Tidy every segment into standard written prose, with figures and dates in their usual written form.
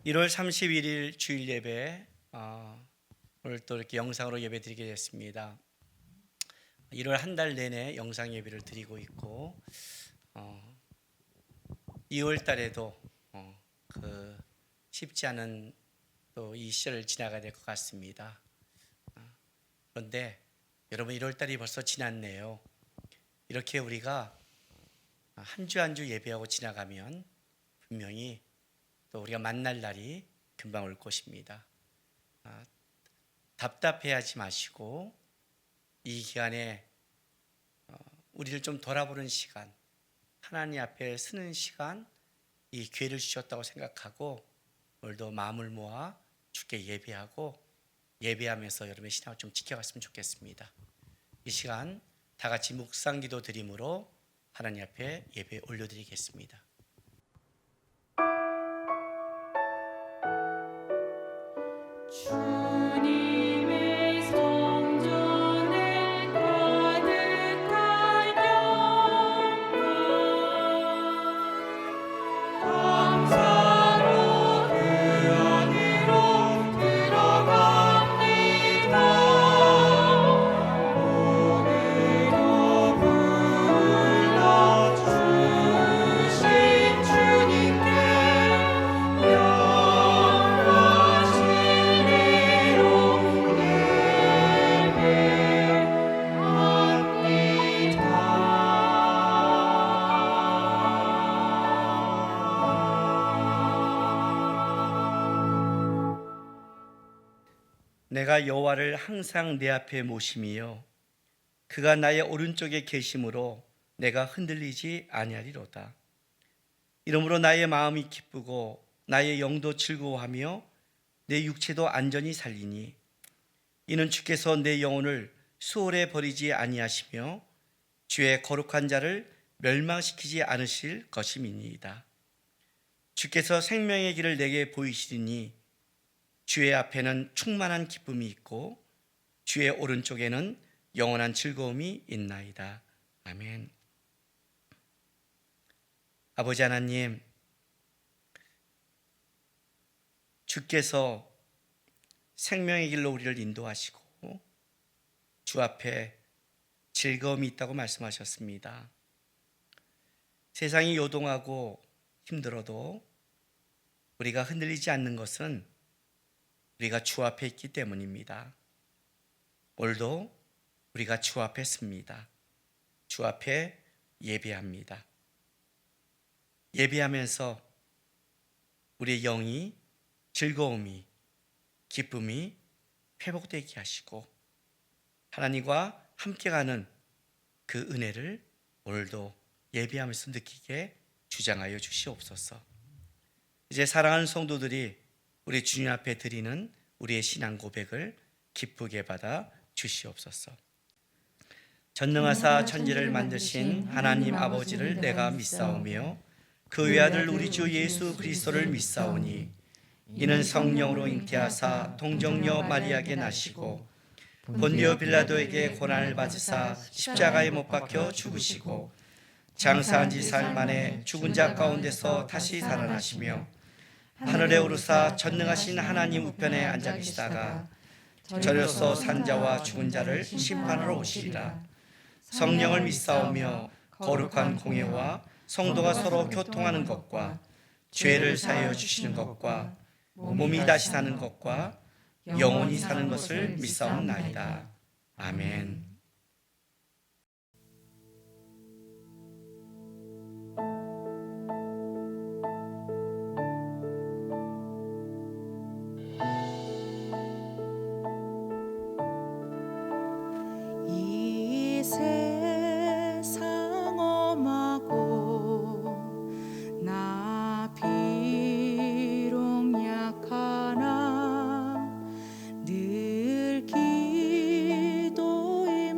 1월 31일 주일 예배 오늘 또 이렇게 영상으로 예배 드리게 됐습니다. 1월 한 달 내내 영상 예배를 드리고 있고 2월 달에도 쉽지 않은 또 이 시절을 지나가야 될 것 같습니다. 그런데 여러분 1월 달이 벌써 지났네요. 이렇게 우리가 한 주 한 주 예배하고 지나가면 분명히 또 우리가 만날 날이 금방 올 것입니다. 답답해하지 마시고 이 기간에 우리를 좀 돌아보는 시간, 하나님 앞에 서는 시간, 이 기회를 주셨다고 생각하고 오늘도 마음을 모아 주께 예배하고 예배하면서 여러분의 신앙을 좀 지켜갔으면 좋겠습니다. 이 시간 다 같이 묵상기도 드림으로 하나님 앞에 예배 올려드리겠습니다. 주님의 성전에 가득한 영광 감사로 그 안으로 들어갑니다. 오늘도 불러주신 주님께 내가 여호와를 항상 내 앞에 모심이요 그가 나의 오른쪽에 계심으로 내가 흔들리지 아니하리로다. 이러므로 나의 마음이 기쁘고 나의 영도 즐거워하며 내 육체도 안전히 살리니 이는 주께서 내 영혼을 수월에 버리지 아니하시며 주의 거룩한 자를 멸망시키지 않으실 것임이니이다. 주께서 생명의 길을 내게 보이시리니 주의 앞에는 충만한 기쁨이 있고 주의 오른쪽에는 영원한 즐거움이 있나이다. 아멘. 아버지 하나님, 주께서 생명의 길로 우리를 인도하시고 주 앞에 즐거움이 있다고 말씀하셨습니다. 세상이 요동하고 힘들어도 우리가 흔들리지 않는 것은 우리가 주 앞에 있기 때문입니다. 오늘도 우리가 주 앞에 섭니다. 주 앞에 예배합니다. 예배하면서 우리의 영이 즐거움이 기쁨이 회복되게 하시고 하나님과 함께 가는 그 은혜를 오늘도 예배하면서 느끼게 주장하여 주시옵소서. 이제 사랑하는 성도들이 우리 주님 앞에 드리는 우리의 신앙 고백을 기쁘게 받아 주시옵소서. 전능하사 천지를 만드신 하나님 아버지를 내가 믿사오며 그 외아들 우리 주 예수 그리스도를 믿사오니 이는 성령으로 잉태하사 동정녀 마리아에게 나시고 본디오 빌라도에게 고난을 받으사 십자가에 못 박혀 죽으시고 장사한 지 사흘 만에 죽은 자 가운데서 다시 살아나시며 하늘에 오르사 전능하신 하나님 우편에 앉아 계시다가 저려서 산자와 죽은 자를 심판하러 오시리라. 성령을 믿사오며 거룩한 공예와 성도가 서로 교통하는 것과 죄를 사하여 주시는 것과 몸이 다시 사는 것과 영원히 사는 것을 믿사옵나이다. 아멘. 이 세상 엄하고 나 비록 약하나 늘 기도의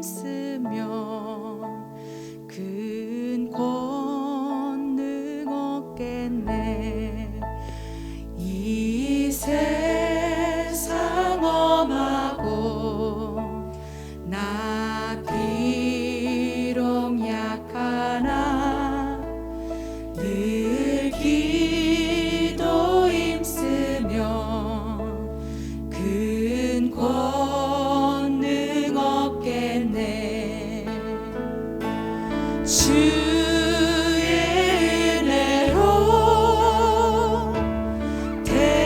큰 권능 얻겠네. 주의 은혜로 대속받아서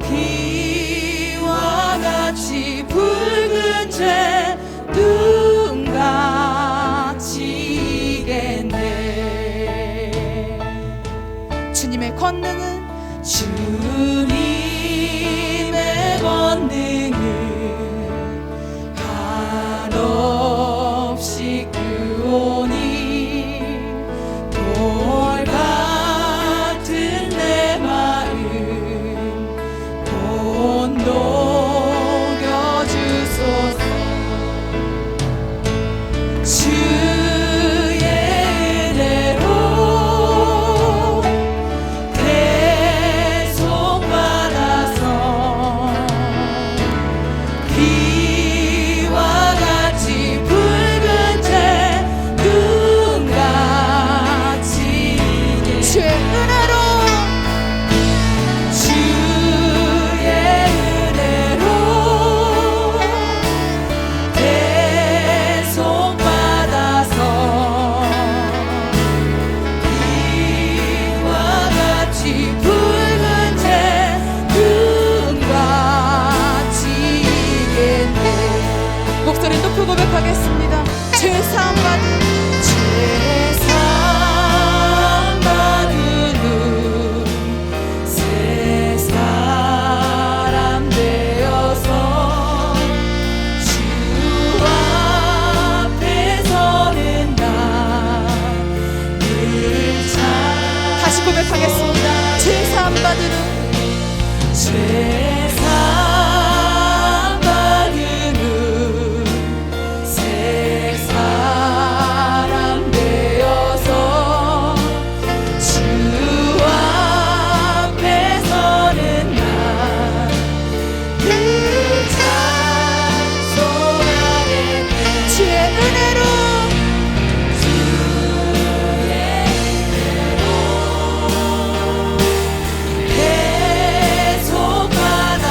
비와 같이 붉은 재 눈같이 이겠네. 주님의 권능은 주님의 권능은 한없이 크오니 돌 같은 내 마음 곧 녹여주소서. 주의 은혜로 대속받아서 비와 같이 붉은 재 눈같이 주의 은혜로 주의 은혜로 대속받아서 비와 같이 붉은 재 눈같이 이겠네. 목소리 높여 고백하겠습니다. 죄사함 받은 새 사람 되어서 주 앞에 서는 나를 다시 고백하겠습니다. 죄사함 받은 새 사람 되어서 주 앞에 서는 나를 찬송하네. 주의 은혜로 대속받아서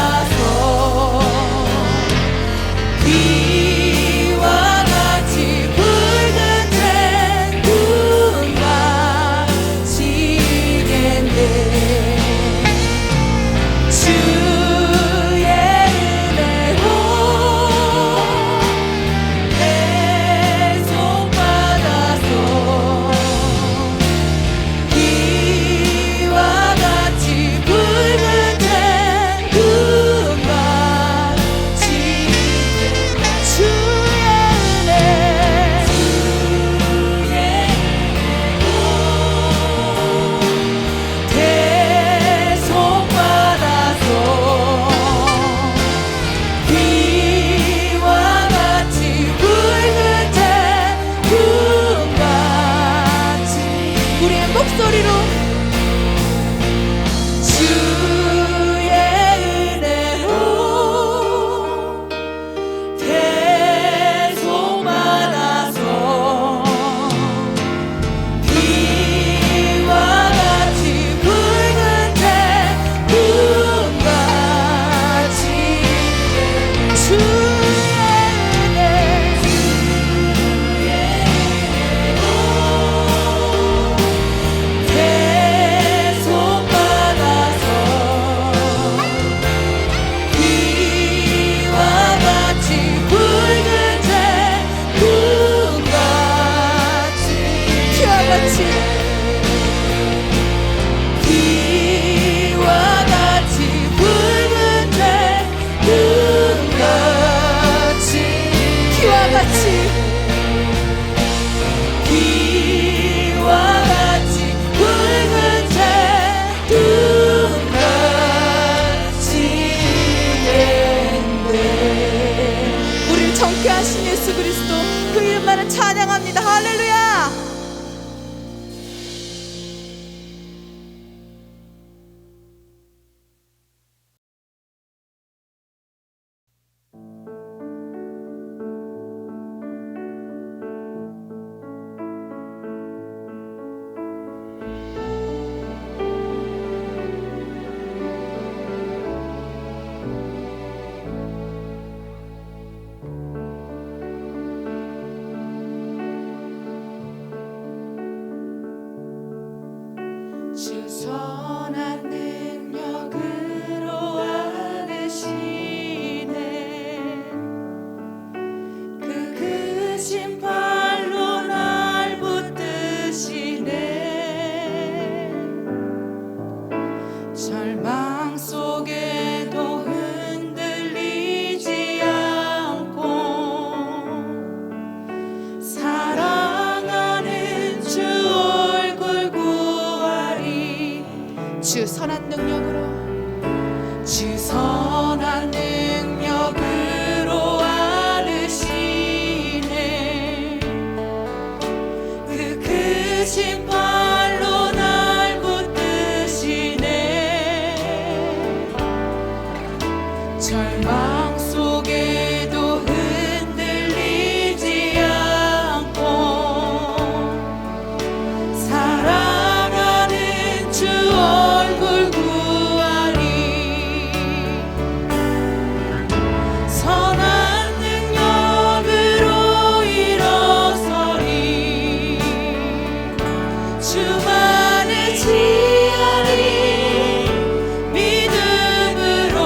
절망 속에도 흔들리지 않고 사랑하는 주 얼굴 구하리. 주 선한 능력으로 주 선한 능력으로 안으시네. 그 크신 팔로 날 붙드시네. 절망 속에도 흔들리지 않고 사랑하는 주 얼굴 구하리. 선한 능력으로 일어서리. 주만을 지하리. 믿음으로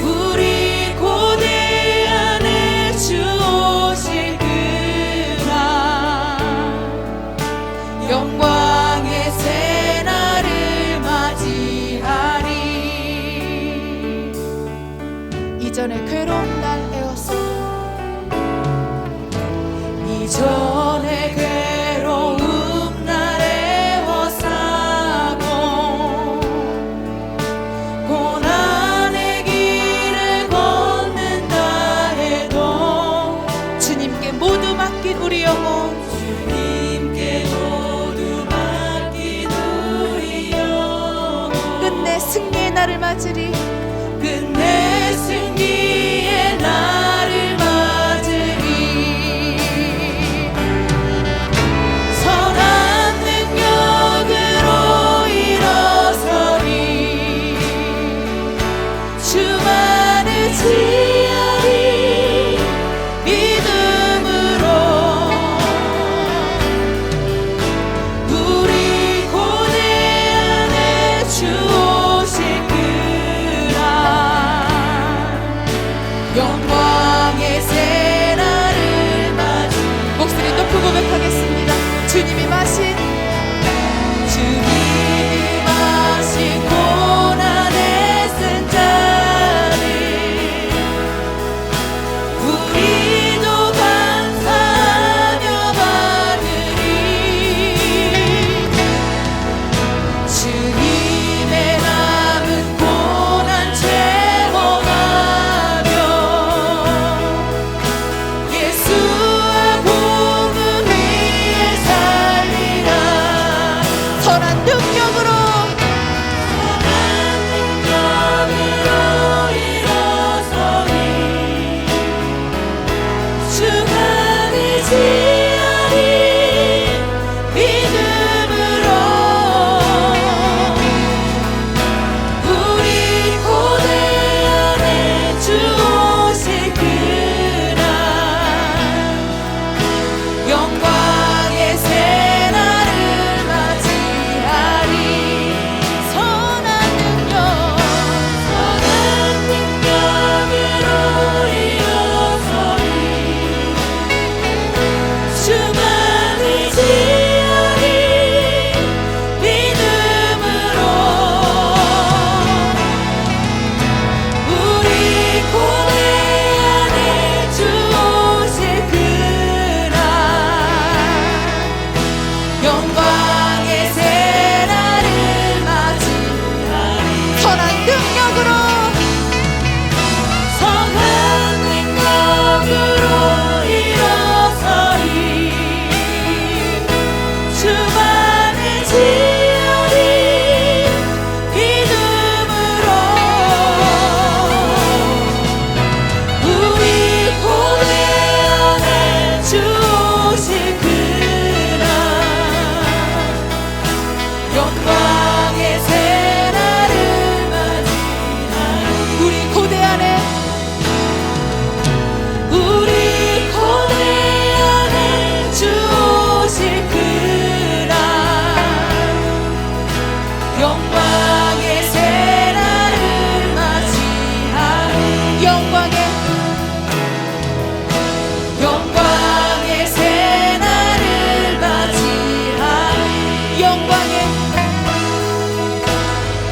우리 고대 안에 주 오실 그날 영광의 새날을 맞이하리. 이전에 괴로운 날 에워싸 이전에 괴로움 날 에워싸고 고난의 길을 걷는다 해도 주님께 모두 맡긴 우리 영혼 주님께 모두 맡긴 우리 영혼 끝내 승리의 날을 맞으리. 끝내 승리의 날을 맞으리. 선한 능력으로 일어서리. 주만을 지하리. 믿음으로 우리 고대 안에 주 오실 그날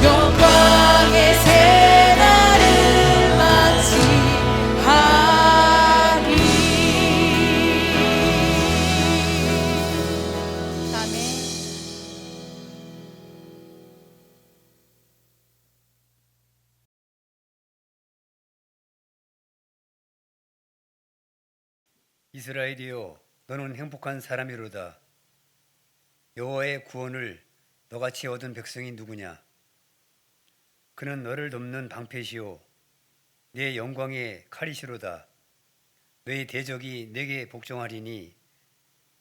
영광의 새날을 맞이하리. 아멘. 이스라엘이여, 너는 행복한 사람이로다. 여호와의 구원을 너같이 얻은 백성이 누구냐? 그는 너를 돕는 방패시요 내 영광의 칼이시로다. 너의 대적이 내게 복종하리니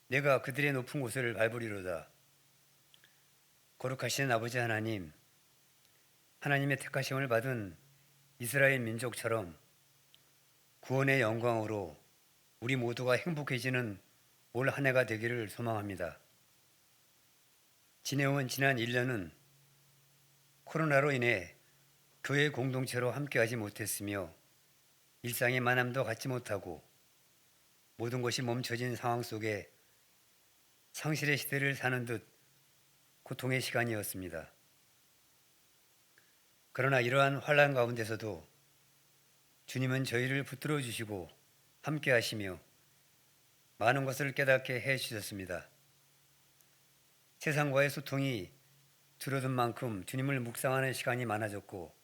내가 그들의 높은 곳을 밟으리로다. 거룩하신 아버지 하나님, 하나님의 택하심을 받은 이스라엘 민족처럼 구원의 영광으로 우리 모두가 행복해지는 올 한 해가 되기를 소망합니다. 지내온 지난 1년은 코로나로 인해 교회 공동체로 함께하지 못했으며 일상의 만남도 갖지 못하고 모든 것이 멈춰진 상황 속에 상실의 시대를 사는 듯 고통의 시간이었습니다. 그러나 이러한 환난 가운데서도 주님은 저희를 붙들어 주시고 함께 하시며 많은 것을 깨닫게 해 주셨습니다. 세상과의 소통이 줄어든 만큼 주님을 묵상하는 시간이 많아졌고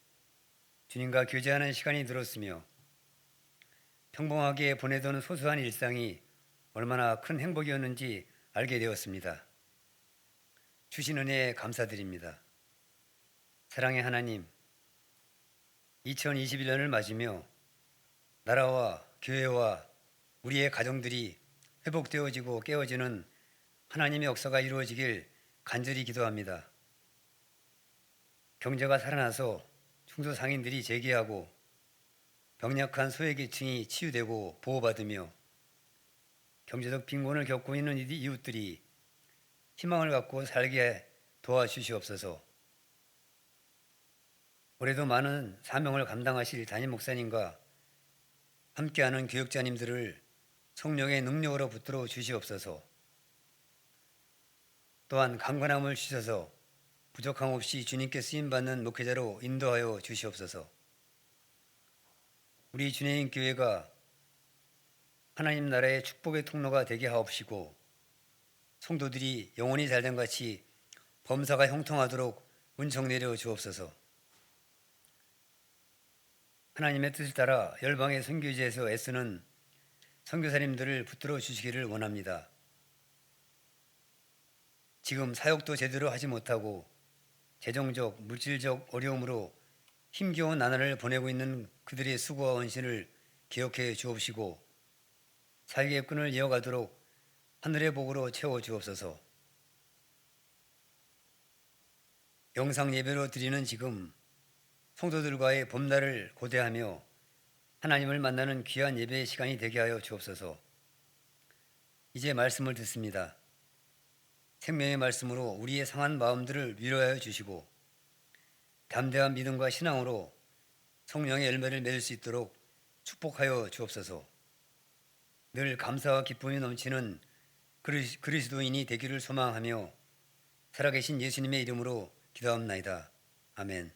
주님과 교제하는 시간이 늘었으며 평범하게 보내던 소소한 일상이 얼마나 큰 행복이었는지 알게 되었습니다. 주신 은혜에 감사드립니다. 사랑의 하나님, 2021년을 맞으며 나라와 교회와 우리의 가정들이 회복되어지고 깨어지는 하나님의 역사가 이루어지길 간절히 기도합니다. 경제가 살아나서 중소상인들이 재기하고 병약한 소외계층이 치유되고 보호받으며 경제적 빈곤을 겪고 있는 이웃들이 희망을 갖고 살게 도와주시옵소서. 올해도 많은 사명을 감당하실 담임 목사님과 함께하는 교역자님들을 성령의 능력으로 붙들어 주시옵소서. 또한 강건함을 주셔서 부족함 없이 주님께 쓰임받는 목회자로 인도하여 주시옵소서. 우리 주님 교회가 하나님 나라의 축복의 통로가 되게 하옵시고 성도들이 영혼이 잘된 같이 범사가 형통하도록 은총 내려 주옵소서. 하나님의 뜻을 따라 열방의 선교지에서 애쓰는 선교사님들을 붙들어 주시기를 원합니다. 지금 사역도 제대로 하지 못하고 재정적, 물질적 어려움으로 힘겨운 나날을 보내고 있는 그들의 수고와 헌신을 기억해 주옵시고 사역의 끈을 이어가도록 하늘의 복으로 채워 주옵소서. 영상 예배로 드리는 지금 성도들과의 봄날을 고대하며 하나님을 만나는 귀한 예배의 시간이 되게 하여 주옵소서. 이제 말씀을 듣습니다. 생명의 말씀으로 우리의 상한 마음들을 위로하여 주시고 담대한 믿음과 신앙으로 성령의 열매를 맺을 수 있도록 축복하여 주옵소서. 늘 감사와 기쁨이 넘치는 그리스도인이 되기를 소망하며 살아계신 예수님의 이름으로 기도합나이다. 아멘.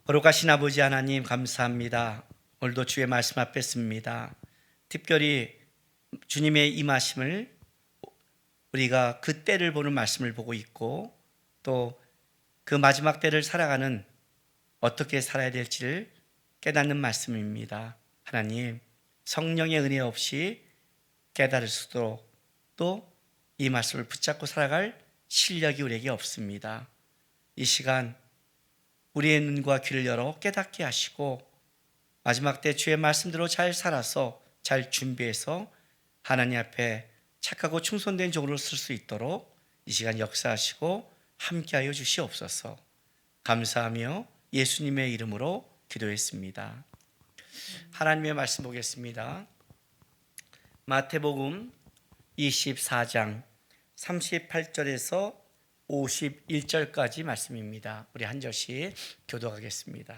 거룩하신 아버지 하나님 감사합니다. 오늘도 주의 말씀 앞에 씁니다. 특별히 주님의 임하심을 우리가 그 때를 보는 말씀을 보고 있고 또 그 마지막 때를 살아가는 어떻게 살아야 될지를 깨닫는 말씀입니다. 하나님, 성령의 은혜 없이 깨달을 수도 또 이 말씀을 붙잡고 살아갈 실력이 우리에게 없습니다. 이 시간 우리의 눈과 귀를 열어 깨닫게 하시고 마지막 때 주의 말씀대로 잘 살아서 잘 준비해서 하나님 앞에 착하고 충성된 종으로 쓸 수 있도록 이 시간 역사하시고 함께하여 주시옵소서. 감사하며 예수님의 이름으로 기도했습니다. 하나님의 말씀 보겠습니다. 마태복음 24장 38절에서 51절까지 말씀입니다. 우리 한 절씩 교독하겠습니다.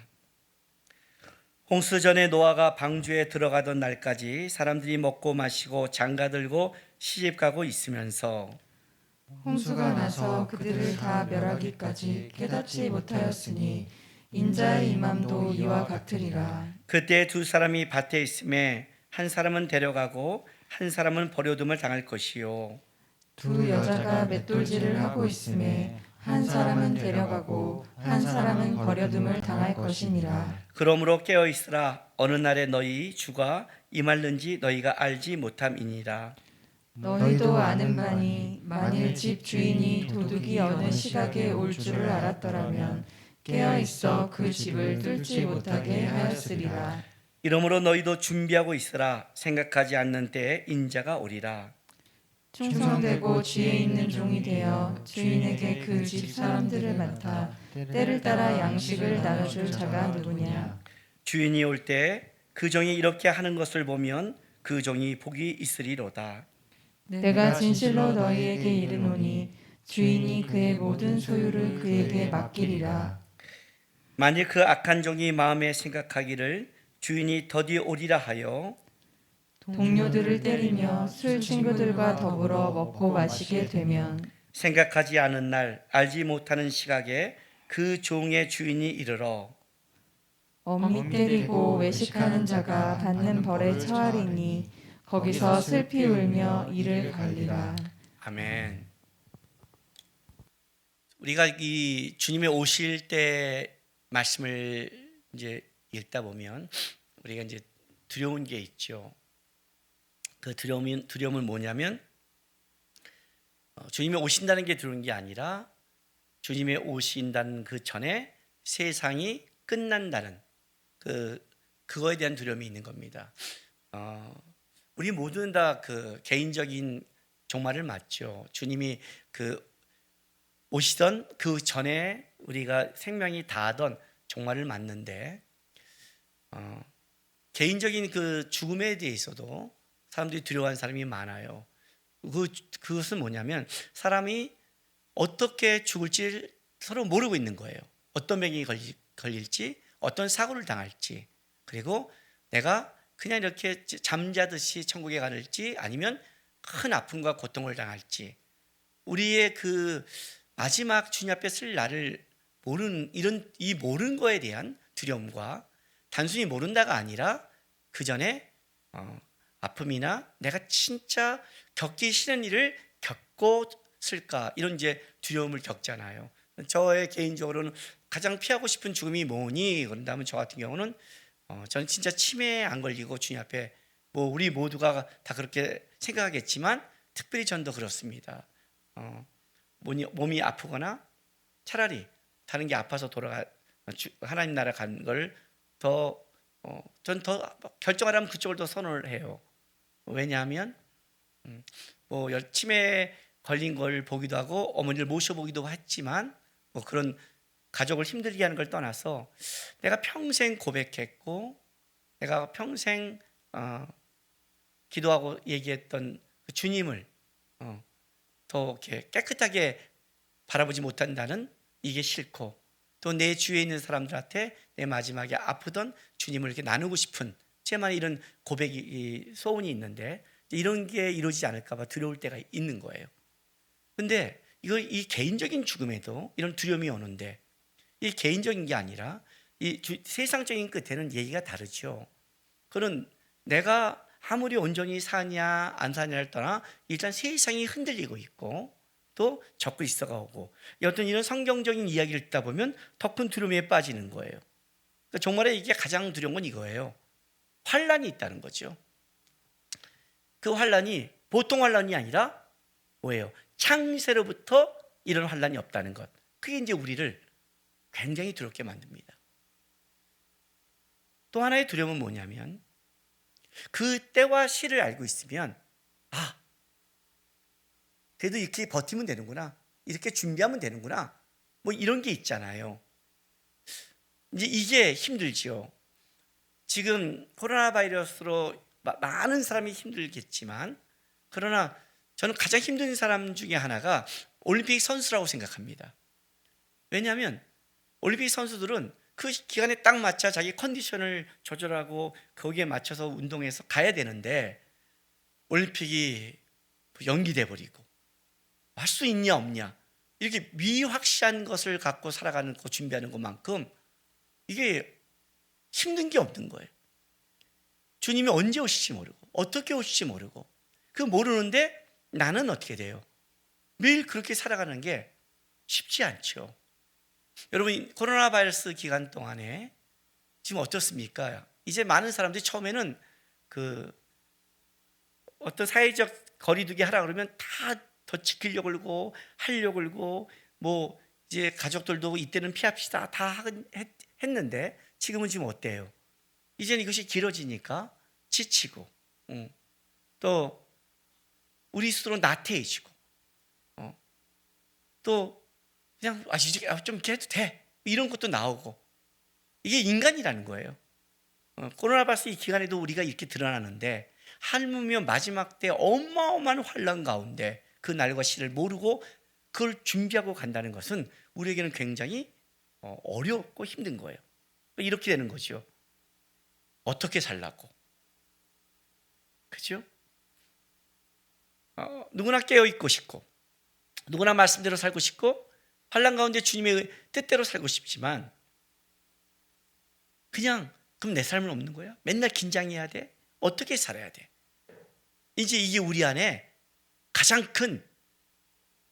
홍수 전에 노아가 방주에 들어가던 날까지 사람들이 먹고 마시고 장가들고 시집가고 있으면서 홍수가 나서 그들을 다 멸하기까지 깨닫지 못하였으니 인자의 임함도 이와 같으리라. 그때 두 사람이 밭에 있음에 한 사람은 데려가고 한 사람은 버려둠을 당할 것이요 두 여자가 맷돌질을 하고 있음에 한 사람은 데려가고 한 사람은 버려둠을 당할 것이니라. 그러므로 깨어 있으라. 어느 날에 너희 주가 임할는지 너희가 알지 못함이니라. 너희도 아는 바니 만일 집 주인이 도둑이 어느 시각에 올 줄을 알았더라면 깨어 있어 그 집을 뚫지 못하게 하였으리라. 이러므로 너희도 준비하고 있으라. 생각하지 않는 때에 인자가 오리라. 충성되고 지혜 있는 종이 되어 주인에게 그 집 사람들을 맡아 때를 따라 양식을 나눠줄 자가 누구냐. 주인이 올 때 그 종이 이렇게 하는 것을 보면 그 종이 복이 있으리로다. 내가 진실로 너희에게 이르노니 주인이 그의 모든 소유를 그에게 맡기리라. 만일 그 악한 종이 마음에 생각하기를 주인이 더디 오리라 하여 동료들을 때리며 술 친구들과 더불어 먹고 마시게 되면 생각하지 않은 날 알지 못하는 시각에 그 종의 주인이 이르러 엄히 때리고 외식하는 자가 받는 벌에 처하리니 거기서 슬피 울며 이를 갈리라. 아멘. 우리가 이 주님의 오실 때 말씀을 이제 읽다 보면 우리가 이제 두려운 게 있죠. 그 두려움은 뭐냐면 주님이 오신다는 게 두려운 게 아니라 주님이 오신다는 그 전에 세상이 끝난다는 그거에 대한 두려움이 있는 겁니다. 우리 모두는 다 그 개인적인 종말을 맞죠. 주님이 그 오시던 그 전에 우리가 생명이 다하던 종말을 맞는데 개인적인 그 죽음에 대해서도 사람들이 두려워하는 사람이 많아요. 그것은 뭐냐면 사람이 어떻게 죽을지 서로 모르고 있는 거예요. 어떤 병이 걸릴지, 어떤 사고를 당할지, 그리고 내가 그냥 이렇게 잠자듯이 천국에 갈지 아니면 큰 아픔과 고통을 당할지, 우리의 그 마지막 주님 앞에 쓸 날을 모르는 이 모르는 거에 대한 두려움과 단순히 모른다가 아니라 그 전에 아픔이나 내가 진짜 겪기 싫은 일을 겪고 쓸까 이런 이제 두려움을 겪잖아요. 저의 개인적으로는 가장 피하고 싶은 죽음이 뭐니? 그런다면 저 같은 경우는 저는 진짜 치매에 안 걸리고 주님 앞에 뭐 우리 모두가 다 그렇게 생각하겠지만 특별히 저는 더 그렇습니다. 몸이 아프거나 차라리 다른 게 아파서 하나님 나라 간 걸 전 더 결정하라면 그쪽을 더 선호를 해요. 왜냐하면 뭐 치매에 걸린 걸 보기도 하고 어머니를 모셔보기도 했지만 뭐 그런 가족을 힘들게 하는 걸 떠나서 내가 평생 고백했고 내가 평생 기도하고 얘기했던 그 주님을 더 이렇게 깨끗하게 바라보지 못한다는 이게 싫고 또 내 주위에 있는 사람들한테 내 마지막에 아프던 주님을 이렇게 나누고 싶은 제만 이런 고백이 소원이 있는데 이런 게 이루어지지 않을까 봐 두려울 때가 있는 거예요. 근데 이 개인적인 죽음에도 이런 두려움이 오는데 이 개인적인 게 아니라 세상적인 끝에는 얘기가 다르죠. 그는 내가 아무리 온전히 사냐 안 사냐를 떠나 일단 세상이 흔들리고 있고 또 적고 있어가고 어떤 이런 성경적인 이야기를 듣다 보면 더 큰 두려움에 빠지는 거예요. 그러니까 정말에 이게 가장 두려운 건 이거예요. 환란이 있다는 거죠. 그 환란이 보통 환란이 아니라 뭐예요? 창세로부터 이런 환란이 없다는 것. 그게 이제 우리를 굉장히 두렵게 만듭니다. 또 하나의 두려움은 뭐냐면 그 때와 시를 알고 있으면 그래도 이렇게 버티면 되는구나, 이렇게 준비하면 되는구나, 뭐 이런 게 있잖아요. 이제 이게 힘들죠. 지금 코로나 바이러스로 많은 사람이 힘들겠지만 그러나 저는 가장 힘든 사람 중에 하나가 올림픽 선수라고 생각합니다. 왜냐하면 올림픽 선수들은 그 기간에 딱 맞춰 자기 컨디션을 조절하고 거기에 맞춰서 운동해서 가야 되는데 올림픽이 연기돼 버리고 할 수 있냐 없냐 이렇게 미확실한 것을 갖고 살아가는 거 준비하는 것만큼 이게 힘든 게 없는 거예요. 주님이 언제 오실지 모르고 어떻게 오실지 모르고 그 모르는데 나는 어떻게 돼요? 매일 그렇게 살아가는 게 쉽지 않죠. 여러분 코로나 바이러스 기간 동안에 지금 어떻습니까? 이제 많은 사람들이 처음에는 그 어떤 사회적 거리두기 하라 그러면 다 더 지키려고 그러고 하려고 그러고 뭐 이제 가족들도 이때는 피합시다 다 했는데 지금은 지금 어때요? 이제는 이것이 길어지니까 지치고 또 우리 스스로 나태해지고 또 그냥 이제 좀 이렇게 해도 돼 이런 것도 나오고 이게 인간이라는 거예요. 코로나 바이러스 이 기간에도 우리가 이렇게 드러나는데 하물며 마지막 때 어마어마한 환란 가운데 그 날과 시를 모르고 그걸 준비하고 간다는 것은 우리에게는 굉장히 어렵고 힘든 거예요. 이렇게 되는 거죠. 어떻게 살라고? 그죠? 누구나 깨어있고 싶고 누구나 말씀대로 살고 싶고 환란 가운데 주님의 뜻대로 살고 싶지만 그냥 그럼 내 삶은 없는 거야? 맨날 긴장해야 돼? 어떻게 살아야 돼? 이제 이게 우리 안에 가장 큰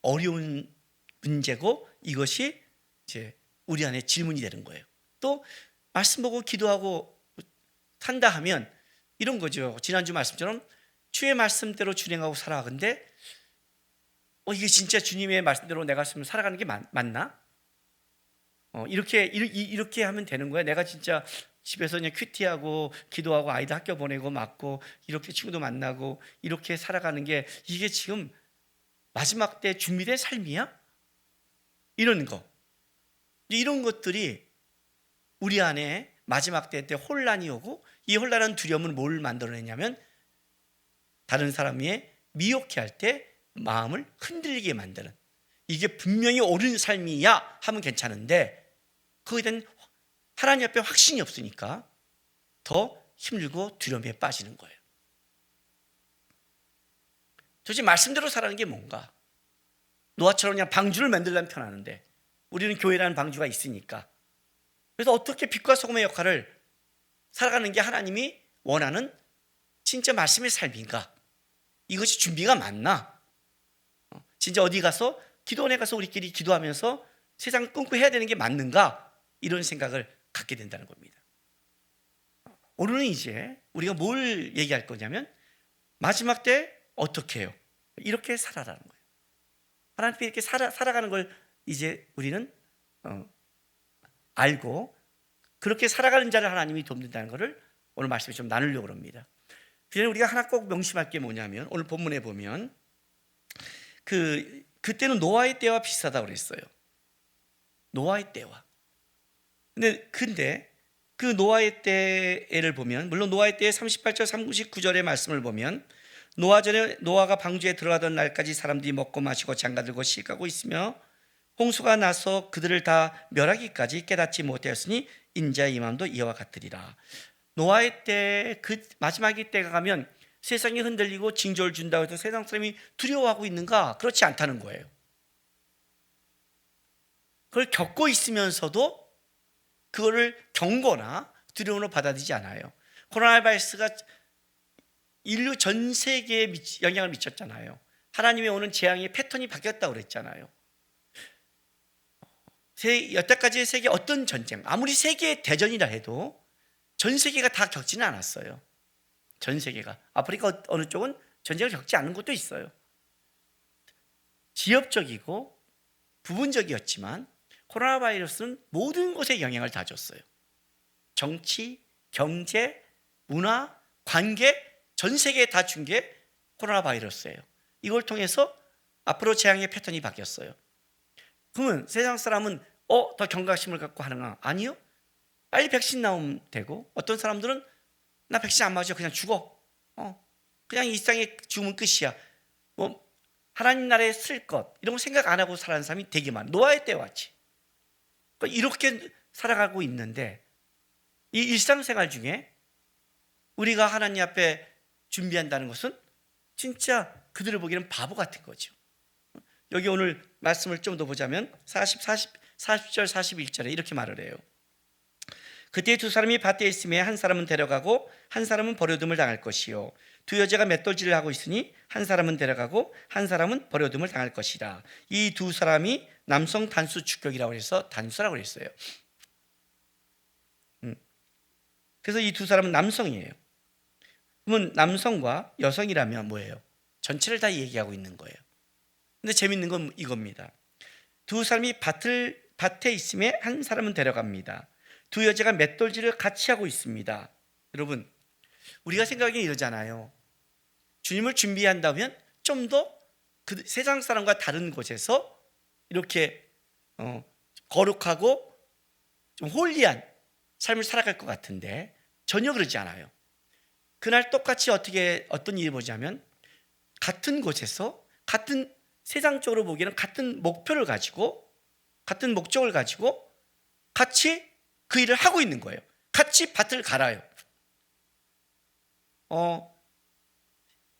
어려운 문제고 이것이 이제 우리 안에 질문이 되는 거예요. 또 말씀 보고 기도하고 산다 하면 이런 거죠. 지난주 말씀처럼 주의 말씀대로 준행하고 살아가는데 이게 진짜 주님의 말씀대로 내가 살아가는 게 맞나? 이렇게 하면 되는 거야. 내가 진짜 집에서 그냥 큐티하고 기도하고 아이들 학교 보내고 맞고 이렇게 친구도 만나고 이렇게 살아가는 게 이게 지금 마지막 때 준비된 삶이야? 이런 거. 이런 것들이 우리 안에 마지막 때 혼란이 오고 이 혼란한 두려움은 뭘 만들어내냐면 다른 사람이 미혹해 할 때 마음을 흔들리게 만드는 이게 분명히 옳은 삶이야 하면 괜찮은데 거기에 대한 하나님 앞에 확신이 없으니까 더 힘들고 두려움에 빠지는 거예요. 도대체 말씀대로 살아가는 게 뭔가? 노아처럼 그냥 방주를 만들려면 편하는데 우리는 교회라는 방주가 있으니까 그래서 어떻게 빛과 소금의 역할을 살아가는 게 하나님이 원하는 진짜 말씀의 삶인가? 이것이 준비가 맞나? 진짜 어디 가서 기도원에 가서 우리끼리 기도하면서 세상 끊고 해야 되는 게 맞는가? 이런 생각을 갖게 된다는 겁니다. 오늘은 이제 우리가 뭘 얘기할 거냐면 마지막 때 어떻게 해요? 이렇게 살아라는 거예요. 하나님께 이렇게 살아가는 걸 이제 우리는 알고 그렇게 살아가는 자를 하나님이 돕는다는 것을 오늘 말씀에 좀 나누려고 합니다. 그전에 우리가 하나 꼭 명심할 게 뭐냐면 오늘 본문에 보면 그때는 노아의 때와 비슷하다고 그랬어요. 노아의 때와. 근데 그 노아의 때를 보면 물론 노아의 때의 38절 39절의 말씀을 보면 노아 전에 노아가 방주에 들어가던 날까지 사람들이 먹고 마시고 장가들고 시가고 있으며 홍수가 나서 그들을 다 멸하기까지 깨닫지 못하였으니 인자의 임함도 이와 같으리라. 노아의 때 그 마지막의 때가 가면 세상이 흔들리고 징조를 준다고 해서 세상 사람이 두려워하고 있는가? 그렇지 않다는 거예요. 그걸 겪고 있으면서도 그거를 경고나 두려움으로 받아들이지 않아요. 코로나 바이러스가 인류 전 세계에 영향을 미쳤잖아요. 하나님의 오는 재앙의 패턴이 바뀌었다고 그랬잖아요. 여태까지의 세계 어떤 전쟁, 아무리 세계 대전이라 해도 전 세계가 다 겪지는 않았어요. 전 세계가. 아프리카 어느 쪽은 전쟁을 겪지 않은 곳도 있어요. 지역적이고 부분적이었지만 코로나 바이러스는 모든 곳에 영향을 다 줬어요. 정치, 경제, 문화, 관계, 전 세계에 다 준 게 코로나 바이러스예요. 이걸 통해서 앞으로 재앙의 패턴이 바뀌었어요. 그러면 세상 사람은 더 경각심을 갖고 하는가? 아니요. 빨리 백신 나오면 되고, 어떤 사람들은 나 백신 안 맞아 그냥 죽어. 그냥 일상에 죽으면 끝이야. 뭐 하나님 나라에 쓸 것 이런 거 생각 안 하고 살아가는 사람이 되게 많아. 노아의 때 왔지. 그러니까 이렇게 살아가고 있는데 이 일상생활 중에 우리가 하나님 앞에 준비한다는 것은 진짜 그들을 보기에는 바보 같은 거죠. 여기 오늘 말씀을 좀 더 보자면 40절 41절에 이렇게 말을 해요. 그때 두 사람이 밭에 있음에 한 사람은 데려가고 한 사람은 버려둠을 당할 것이요 두 여자가 맷돌질을 하고 있으니 한 사람은 데려가고 한 사람은 버려둠을 당할 것이라. 이 두 사람이 남성 단수 축격이라고 해서 단수라고 했어요. 그래서 이 두 사람은 남성이에요. 그러면 남성과 여성이라면 뭐예요? 전체를 다 얘기하고 있는 거예요. 근데 재밌는 건 이겁니다. 두 사람이 밭에 있음에 한 사람은 데려갑니다. 두 여자가 맷돌질을 같이 하고 있습니다. 여러분, 우리가 생각하기엔 이러잖아요. 주님을 준비한다면 좀 더 그 세상 사람과 다른 곳에서 이렇게 거룩하고 좀 홀리한 삶을 살아갈 것 같은데 전혀 그러지 않아요. 그날 똑같이 어떤 일을 보자면 같은 곳에서 같은 세상적으로 보기에는 같은 목표를 가지고 같은 목적을 가지고 같이 그 일을 하고 있는 거예요. 같이 밭을 갈아요.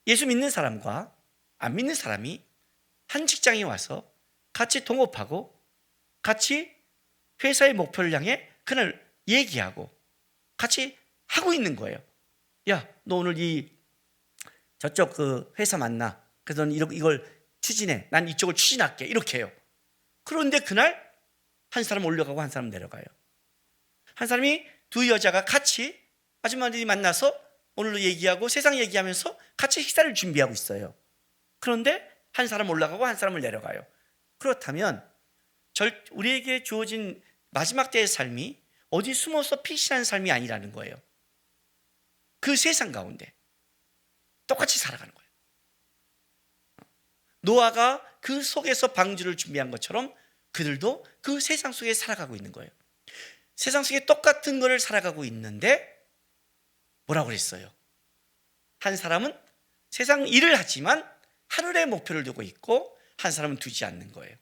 예수 믿는 사람과 안 믿는 사람이 한 직장에 와서 같이 동업하고 같이 회사의 목표를 향해 그날 얘기하고 같이 하고 있는 거예요. 야, 너 오늘 저쪽 그 회사 만나. 그래서 이걸 추진해. 난 이쪽을 추진할게. 이렇게 해요. 그런데 그날 한 사람 올라가고 한 사람 내려가요. 한 사람이 두 여자가 같이 아줌마들이 만나서 오늘도 얘기하고 세상 얘기하면서 같이 식사를 준비하고 있어요. 그런데 한 사람 올라가고 한 사람을 내려가요. 그렇다면 우리에게 주어진 마지막 때의 삶이 어디 숨어서 피신하는 삶이 아니라는 거예요. 그 세상 가운데 똑같이 살아가는 거예요. 노아가 그 속에서 방주를 준비한 것처럼 그들도 그 세상 속에 살아가고 있는 거예요. 세상 속에 똑같은 거를 살아가고 있는데 뭐라고 그랬어요? 한 사람은 세상 일을 하지만 하늘의 목표를 두고 있고 한 사람은 두지 않는 거예요.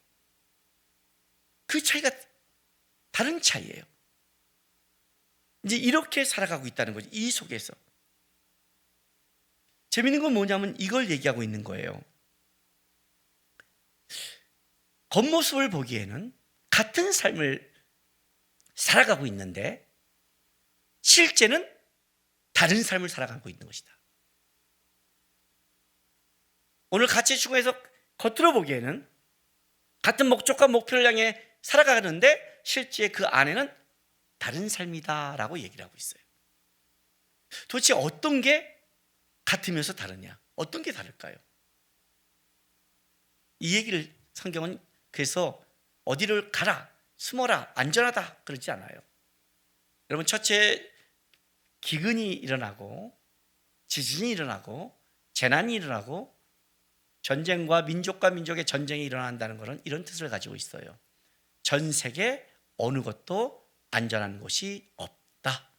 그 차이가 다른 차이예요. 이제 이렇게 살아가고 있다는 거죠. 이 속에서. 재밌는 건 뭐냐면 이걸 얘기하고 있는 거예요. 겉모습을 보기에는 같은 삶을 살아가고 있는데 실제는 다른 삶을 살아가고 있는 것이다. 오늘 같이 추구해서 겉으로 보기에는 같은 목적과 목표를 향해 살아가는데 실제 그 안에는 다른 삶이다라고 얘기를 하고 있어요. 도대체 어떤 게 같으면서 다르냐? 어떤 게 다를까요? 이 얘기를 성경은 그래서 어디를 가라, 숨어라, 안전하다 그러지 않아요. 여러분, 첫째 기근이 일어나고 지진이 일어나고 재난이 일어나고 전쟁과 민족과 민족의 전쟁이 일어난다는 것은 이런 뜻을 가지고 있어요. 전 세계 어느 것도 안전한 곳이 없다.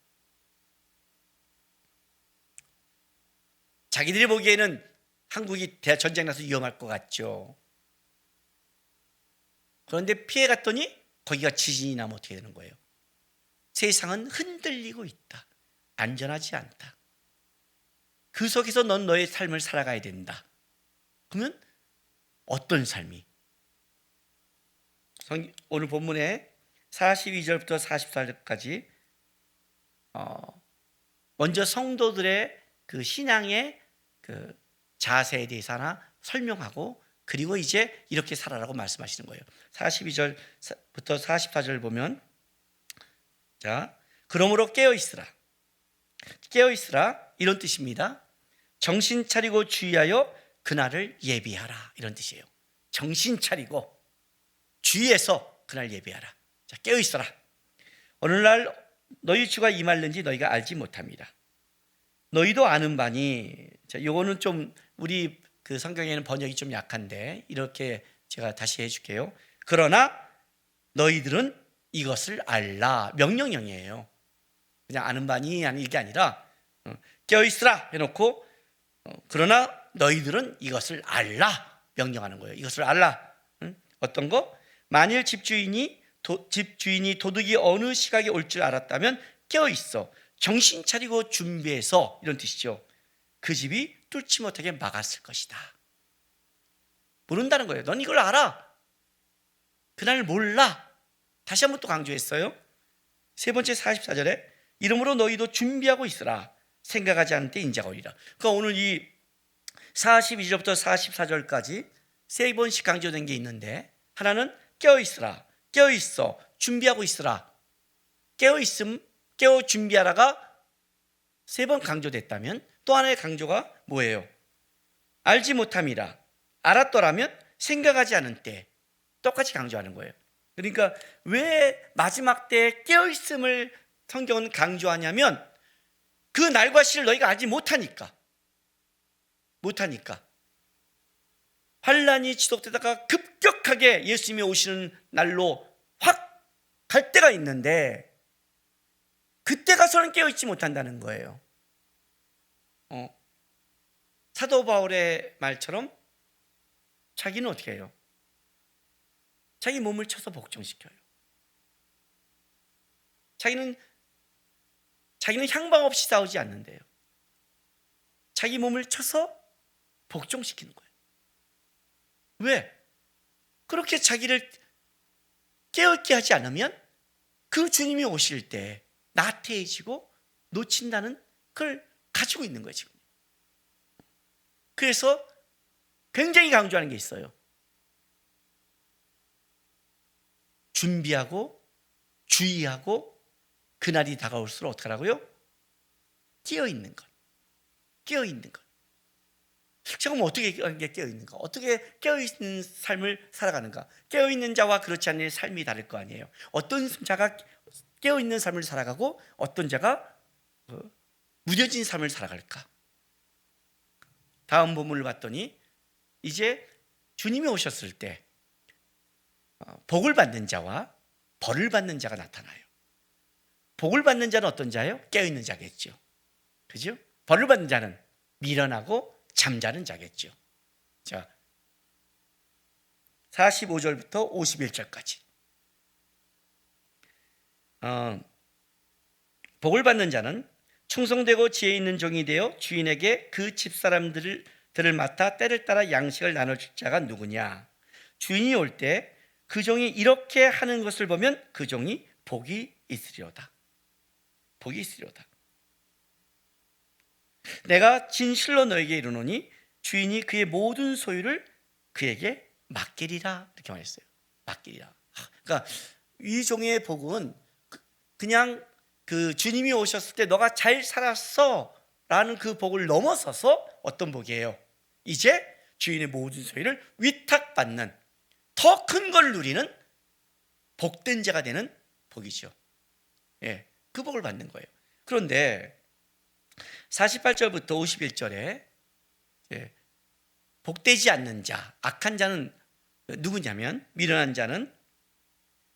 자기들이 보기에는 한국이 전쟁 나서 위험할 것 같죠. 그런데 피해 갔더니 거기가 지진이 나면 어떻게 되는 거예요? 세상은 흔들리고 있다. 안전하지 않다. 그 속에서 넌 너의 삶을 살아가야 된다. 그러면 어떤 삶이? 오늘 본문에 42절부터 44절까지 먼저 성도들의 그 신앙의 그 자세에 대해서 하나 설명하고, 그리고 이제 이렇게 살아라고 말씀하시는 거예요. 42절부터 44절 보면, 자, 그러므로 깨어있으라. 깨어있으라, 이런 뜻입니다. 정신 차리고 주의하여 그날을 예비하라, 이런 뜻이에요. 정신 차리고 주의해서 그날 예비하라. 자, 깨어있어라. 어느 날 너희 주가 임할는지 너희가 알지 못합니다. 너희도 아는 바니. 자, 요거는 좀 우리 그 성경에는 번역이 좀 약한데 이렇게 제가 다시 해줄게요. 그러나 너희들은 이것을 알라. 명령형이에요. 그냥 아는 바니 아니 이게 아니라 깨어있으라 해놓고 그러나 너희들은 이것을 알라 명령하는 거예요. 이것을 알라. 어떤 거? 만일 집주인이 도둑이 어느 시각에 올 줄 알았다면 깨어있어 정신 차리고 준비해서, 이런 뜻이죠. 그 집이 뚫지 못하게 막았을 것이다. 모른다는 거예요. 넌 이걸 알아. 그날 몰라. 다시 한번 또 강조했어요. 세 번째 44절에 이러므로 너희도 준비하고 있으라. 생각하지 않을 때 인자가 오리라. 그러니까 오늘 이 42절부터 44절까지 세 번씩 강조된 게 있는데, 하나는 깨어있으라, 깨어있어, 준비하고 있으라. 깨어있음, 깨어 준비하라가 세 번 강조됐다면 또 하나의 강조가 뭐예요? 알지 못함이라. 알았더라면 생각하지 않은 때. 똑같이 강조하는 거예요. 그러니까 왜 마지막 때 깨어있음을 성경은 강조하냐면 그 날과 시를 너희가 알지 못하니까. 환란이 지속되다가 급격하게 예수님이 오시는 날로 확 갈 때가 있는데 그때 가서는 깨어있지 못한다는 거예요. 사도 바울의 말처럼 자기는 어떻게 해요? 자기 몸을 쳐서 복종시켜요. 자기는 향방 없이 싸우지 않는데요. 자기 몸을 쳐서 복종시키는 거예요. 왜? 그렇게 자기를 깨어있게 하지 않으면 그 주님이 오실 때 나태해지고 놓친다는 걸 가지고 있는 거예요, 지금. 그래서 굉장히 강조하는 게 있어요. 준비하고 주의하고 그날이 다가올수록 어떻게 하라고요? 깨어있는 것. 깨어있는 것. 지금 어떻게 깨어있는가? 어떻게 깨어있는 삶을 살아가는가? 깨어있는 자와 그렇지 않은 삶이 다를 거 아니에요. 어떤 자가 깨어있는 삶을 살아가고 어떤 자가 무뎌진 삶을 살아갈까? 다음 본문을 봤더니 이제 주님이 오셨을 때 복을 받는 자와 벌을 받는 자가 나타나요. 복을 받는 자는 어떤 자예요? 깨어있는 자겠죠. 그죠? 벌을 받는 자는 미련하고 잠자는 자겠죠. 자, 45절부터 51절까지. 복을 받는 자는 충성되고 지혜 있는 종이 되어 주인에게 그 집사람들을 맡아 때를 따라 양식을 나눠줄 자가 누구냐? 주인이 올 때 그 종이 이렇게 하는 것을 보면 그 종이 복이 있으리로다. 복이 있으리로다. 내가 진실로 너에게 이르노니 주인이 그의 모든 소유를 그에게 맡기리라. 이렇게 말했어요. 맡기리라. 그러니까 이 종의 복은 그냥 그 주님이 오셨을 때 너가 잘 살았어 라는 그 복을 넘어서서 어떤 복이에요? 이제 주인의 모든 소유를 위탁받는 더 큰 걸 누리는 복된 자가 되는 복이죠. 예, 그 복을 받는 거예요. 그런데 48절부터 51절에 복되지 않는 자, 악한 자는 누구냐면, 미련한 자는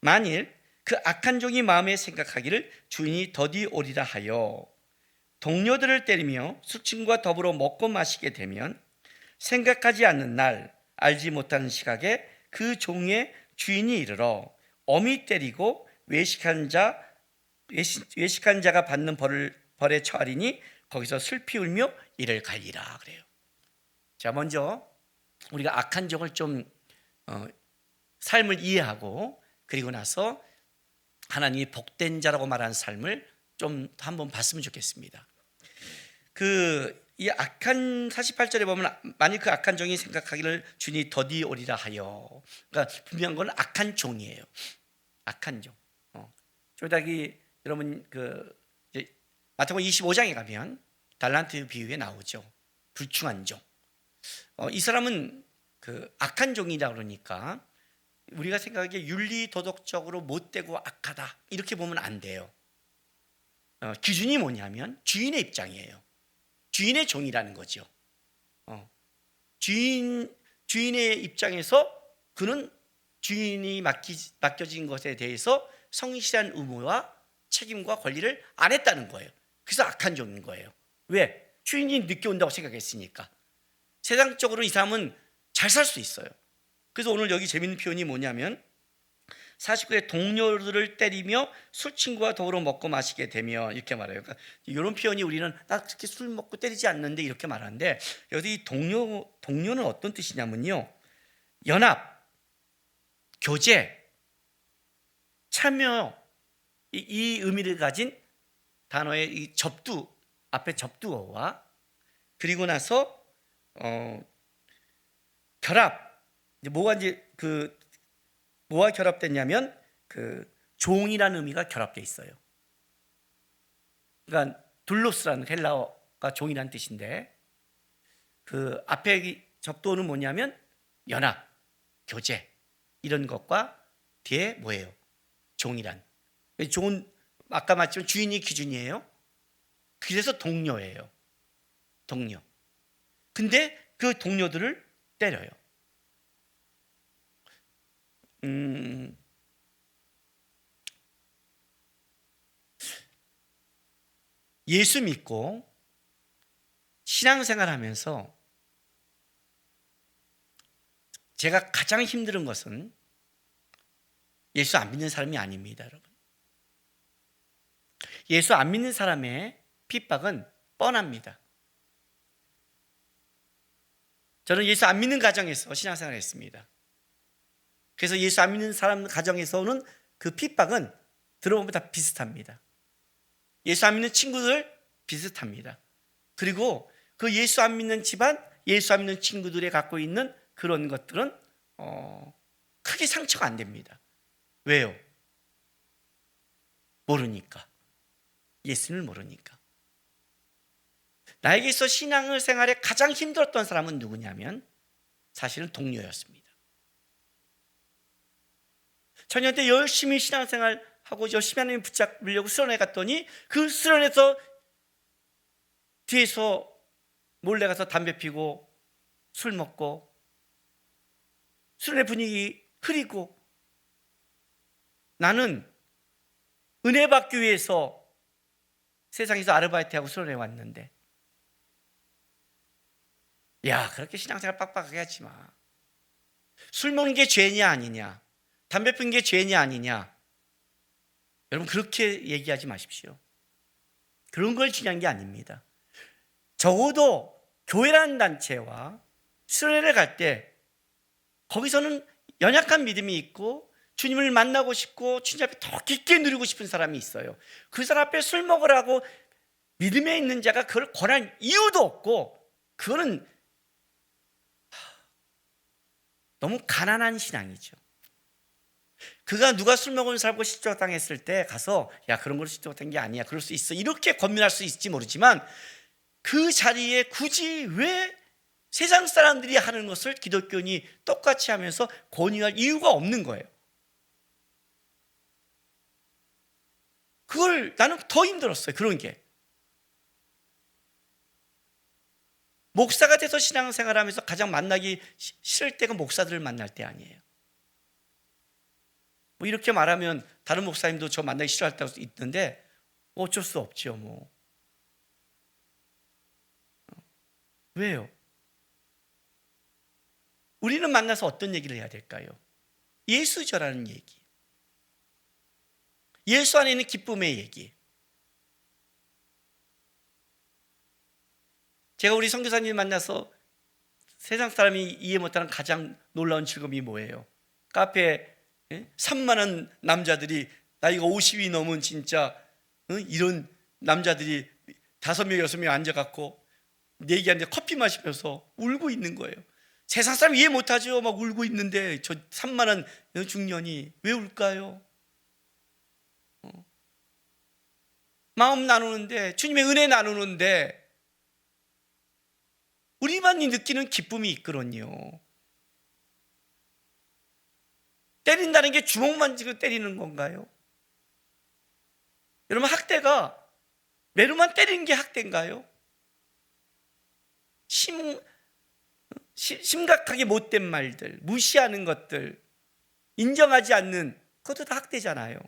만일 그 악한 종이 마음에 생각하기를 주인이 더디 오리라 하여 동료들을 때리며 술친구와 더불어 먹고 마시게 되면 생각하지 않는 날, 알지 못하는 시각에 그 종의 주인이 이르러 엄히 때리고 외식한 자가 받는 벌에 처하리니 거기서 슬피 울며 이를 갈리라 그래요. 자, 먼저 우리가 악한 종을 좀 삶을 이해하고 그리고 나서 하나님이 복된 자라고 말하는 삶을 좀 한번 봤으면 좋겠습니다. 이 악한 48절에 보면 만일 그 악한 종이 생각하기를 주니 더디 오리라 하여. 그러니까 분명한 건 악한 종이에요. 악한 종. 조다기 여러분 이제 마태복음 25장에 가면 달란트 비유에 나오죠. 불충한 종. 이 사람은 악한 종이다 그러니까 우리가 생각하기에 윤리 도덕적으로 못되고 악하다 이렇게 보면 안 돼요. 기준이 뭐냐면 주인의 입장이에요. 주인의 종이라는 거죠. 주인의 입장에서 그는 주인이 맡겨진 것에 대해서 성실한 의무와 책임과 권리를 안 했다는 거예요. 그래서 악한 종인 거예요. 왜? 주인이 늦게 온다고 생각했으니까. 세상적으로 이 사람은 잘 살 수 있어요. 그래서 오늘 여기 재밌는 표현이 뭐냐면 49에 동료들을 때리며 술 친구와 더불어 먹고 마시게 되며 이렇게 말해요. 그러니까 이런 표현이 우리는 나 그렇게 술 먹고 때리지 않는데 이렇게 말하는데 여기 이 동료는 어떤 뜻이냐면요. 연합, 교제, 참여 이 의미를 가진 단어의 이 접두 앞에 접두어와 그리고 나서 결합 뭐가 이제 뭐와 결합됐냐면 종이라는 의미가 결합되어 있어요. 그러니까 둘로스라는 헬라어가 종이라는 뜻인데 앞에 접두어는 뭐냐면 연합, 교제 이런 것과 뒤에 뭐예요? 종이란. 종은 아까 말했지만 주인이 기준이에요. 그래서 동료예요. 동료. 근데 그 동료들을 때려요. 예수 믿고 신앙생활 하면서 제가 가장 힘든 것은 예수 안 믿는 사람이 아닙니다, 여러분. 예수 안 믿는 사람의 핍박은 뻔합니다. 저는 예수 안 믿는 가정에서 신앙생활을 했습니다. 그래서 예수 안 믿는 사람 가정에서는 그 핍박은 들어보면 다 비슷합니다. 예수 안 믿는 친구들 비슷합니다. 그리고 그 예수 안 믿는 집안, 예수 안 믿는 친구들이 갖고 있는 그런 것들은 크게 상처가 안 됩니다. 왜요? 모르니까. 예수를 모르니까. 나에게 있어 신앙을 생활에 가장 힘들었던 사람은 누구냐면 사실은 동료였습니다. 청년 때 열심히 신앙생활하고 열심히 하나님 붙잡으려고 수련회 갔더니 그 수련회에서 뒤에서 몰래 가서 담배 피고 술 먹고 수련회 분위기 흐리고 나는 은혜 받기 위해서 세상에서 아르바이트하고 수련회 왔는데 야 그렇게 신앙생활 빡빡하게 하지 마. 술 먹는 게 죄냐 아니냐, 담배 피는 게 죄냐 아니냐, 여러분 그렇게 얘기하지 마십시오. 그런 걸 중요한 게 아닙니다. 적어도 교회라는 단체와 수련회를 갈 때 거기서는 연약한 믿음이 있고 주님을 만나고 싶고 주님 앞에 더 깊게 누리고 싶은 사람이 있어요. 그 사람 앞에 술 먹으라고 믿음에 있는 자가 그걸 권할 이유도 없고 그거는 너무 가난한 신앙이죠. 그가 누가 술 먹은 사람과 시적당했을 때 가서 야 그런 걸 시적당한 게 아니야, 그럴 수 있어, 이렇게 권면할 수 있을지 모르지만 그 자리에 굳이 왜 세상 사람들이 하는 것을 기독교인이 똑같이 하면서 권유할 이유가 없는 거예요. 그걸 나는 더 힘들었어요. 그런 게 목사가 돼서 신앙생활하면서 가장 만나기 싫을 때가 목사들을 만날 때 아니에요. 뭐 이렇게 말하면 다른 목사님도 저 만나기 싫어할 때도 있는데 어쩔 수 없죠. 뭐 왜요? 우리는 만나서 어떤 얘기를 해야 될까요? 예수저라는 얘기, 예수 안에 있는 기쁨의 얘기. 제가 우리 선교사님 만나서 세상 사람이 이해 못하는 가장 놀라운 즐거움이 뭐예요? 카페에 3만 원 남자들이 나이가 50이 넘은 진짜 이런 남자들이 5명, 6명 앉아갖고 얘기하는데 커피 마시면서 울고 있는 거예요. 세상 사람 이해 못하죠. 막 울고 있는데 저 산만한 중년이 왜 울까요? 마음 나누는데, 주님의 은혜 나누는데 우리만이 느끼는 기쁨이 있거든요. 때린다는 게 주먹만 쥐고 때리는 건가요? 여러분, 학대가 매루만 때리는 게 학대인가요? 심각하게 못된 말들, 무시하는 것들, 인정하지 않는 그것도 다 학대잖아요.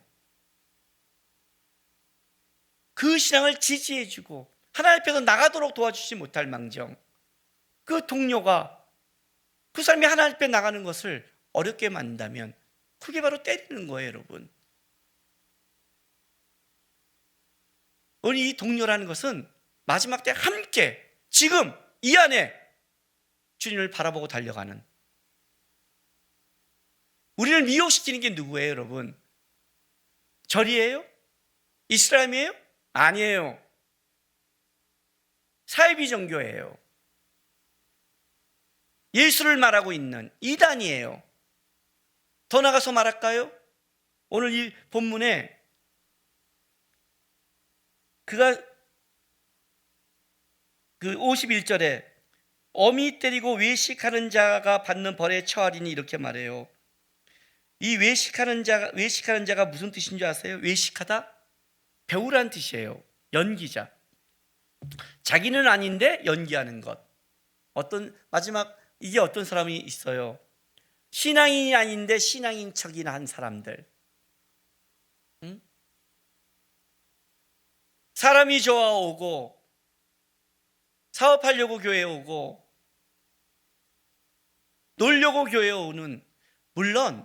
그 신앙을 지지해주고 하나님 앞에서 나가도록 도와주지 못할 망정, 그 동료가 그 사람이 하나님 앞에 나가는 것을 어렵게 만든다면 그게 바로 때리는 거예요, 여러분. 우리 이 동료라는 것은 마지막 때 함께 지금 이 안에 주님을 바라보고 달려가는, 우리를 미혹시키는 게 누구예요, 여러분? 절이에요? 이슬람이에요? 아니에요. 사이비 종교예요. 예수를 말하고 있는 이단이에요. 더 나가서 말할까요? 오늘 이 본문에 그가 그 51절에 어미 때리고 외식하는 자가 받는 벌에 처하리니 이렇게 말해요. 이 외식하는 자가 무슨 뜻인 줄 아세요? 외식하다? 배우란 뜻이에요. 연기자. 자기는 아닌데 연기하는 것. 마지막 이게 어떤 사람이 있어요? 신앙인이 아닌데 신앙인 척이나 한 사람들. 사람이 좋아오고 사업하려고 교회에 오고 놀려고 교회에 오는, 물론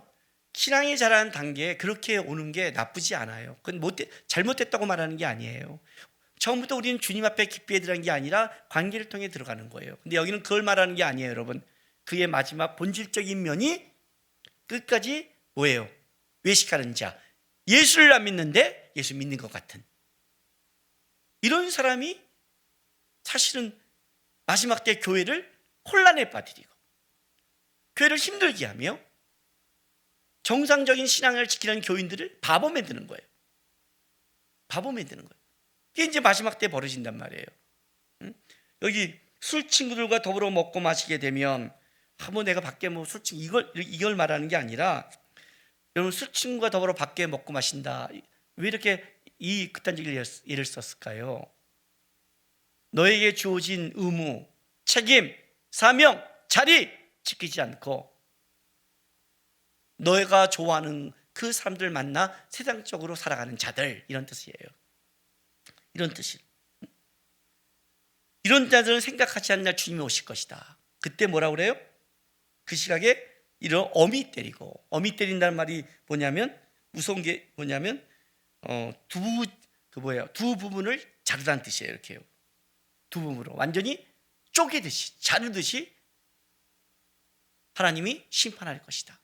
신앙이 자라는 단계에 그렇게 오는 게 나쁘지 않아요. 그건 잘못됐다고 말하는 게 아니에요. 처음부터 우리는 주님 앞에 기쁘게 들어간 게 아니라 관계를 통해 들어가는 거예요. 근데 여기는 그걸 말하는 게 아니에요, 여러분. 그의 마지막 본질적인 면이 끝까지 뭐예요? 외식하는 자. 예수를 안 믿는데 예수 믿는 것 같은 이런 사람이 사실은 마지막 때 교회를 혼란에 빠뜨리고 교회를 힘들게 하며 정상적인 신앙을 지키는 교인들을 바보 만드는 거예요. 바보 만드는 거예요. 이게 이제 마지막 때 벌어진단 말이에요. 여기 술 친구들과 더불어 먹고 마시게 되면 뭐 내가 밖에 뭐 술 친구 이걸 말하는 게 아니라, 여러분 술 친구가 더불어 밖에 먹고 마신다. 왜 이렇게 이 극단적인 예를 썼을까요? 너에게 주어진 의무, 책임, 사명, 자리 지키지 않고 너희가 좋아하는 그 사람들 만나 세상적으로 살아가는 자들, 이런 뜻이에요. 이런 뜻이. 이런 자들은 생각하지 않는 날 주님이 오실 것이다. 그때 뭐라고 그래요? 그 시각에 이런 어미 때리고, 어미 때린다는 말이 뭐냐면, 무서운 게 뭐냐면 두 부분을 자르다는 뜻이에요. 이렇게요. 두 부분으로 완전히 쪼개듯이 자르듯이 하나님이 심판할 것이다.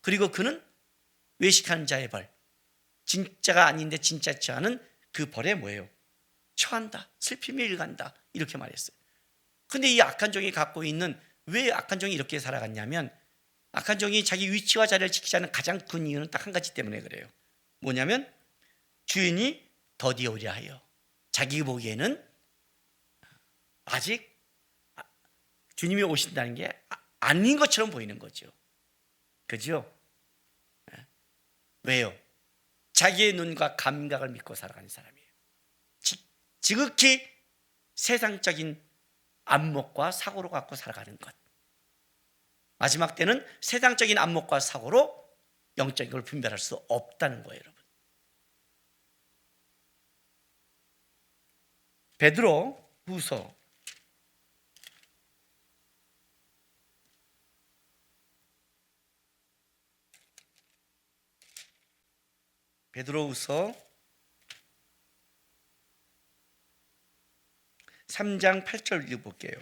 그리고 그는 외식하는 자의 벌, 진짜가 아닌데 진짜치 않은 그 벌에 뭐예요? 처한다. 슬픔에 일간다. 이렇게 말했어요. 근데 이 악한 종이 갖고 있는, 왜 악한 종이 이렇게 살아갔냐면, 악한 종이 자기 위치와 자리를 지키지 않는 가장 큰 이유는 딱 한 가지 때문에 그래요. 뭐냐면 주인이 더디오려 하여, 자기 보기에는 아직 주님이 오신다는 게 아닌 것처럼 보이는 거죠. 그죠? 왜요? 자기의 눈과 감각을 믿고 살아가는 사람이에요. 지극히 세상적인 안목과 사고로 갖고 살아가는 것. 마지막 때는 세상적인 안목과 사고로 영적인 걸 분별할 수 없다는 거예요, 여러분. 베드로후서 3장 8절 읽어볼게요.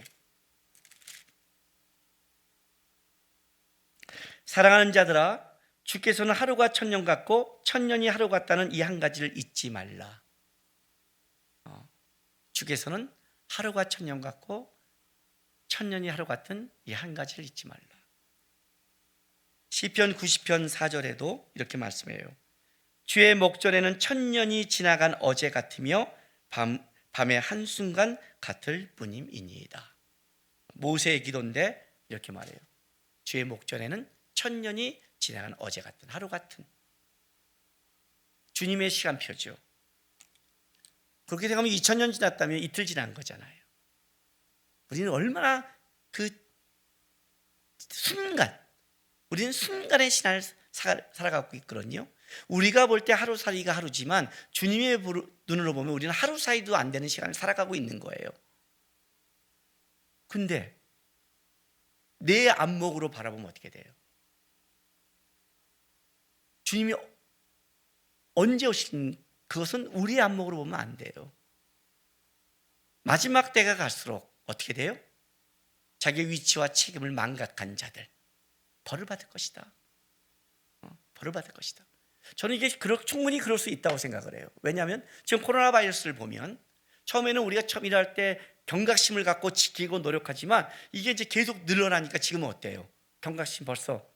사랑하는 자들아, 주께서는 하루가 천년 같고 천년이 하루 같다는 이 한 가지를 잊지 말라. 주께서는 하루가 천년 같고 천년이 하루 같은 이 한 가지를 잊지 말라. 시편 90편 4절에도 이렇게 말씀해요. 주의 목전에는 천년이 지나간 어제 같으며 밤의 한순간 같을 뿐임이니이다. 모세의 기도인데 이렇게 말해요. 주의 목전에는 천년이 지나간 어제 같은, 하루 같은 주님의 시간표죠. 그렇게 생각하면 2000년 지났다면 이틀 지난 거잖아요. 우리는 얼마나 그 순간, 우리는 순간의 시간을 살아가고 있거든요. 우리가 볼 때 하루살이가 하루지만 주님의 눈으로 보면 우리는 하루사이도 안 되는 시간을 살아가고 있는 거예요. 근데 내 안목으로 바라보면 어떻게 돼요? 주님이 언제 오신, 그것은 우리의 안목으로 보면 안 돼요. 마지막 때가 갈수록 어떻게 돼요? 자기의 위치와 책임을 망각한 자들 벌을 받을 것이다. 벌을 받을 것이다. 저는 이게 충분히 그럴 수 있다고 생각을 해요. 왜냐하면 지금 코로나 바이러스를 보면 처음에는 우리가 처음 일할 때 경각심을 갖고 지키고 노력하지만 이게 이제 계속 늘어나니까 지금은 어때요? 경각심 벌써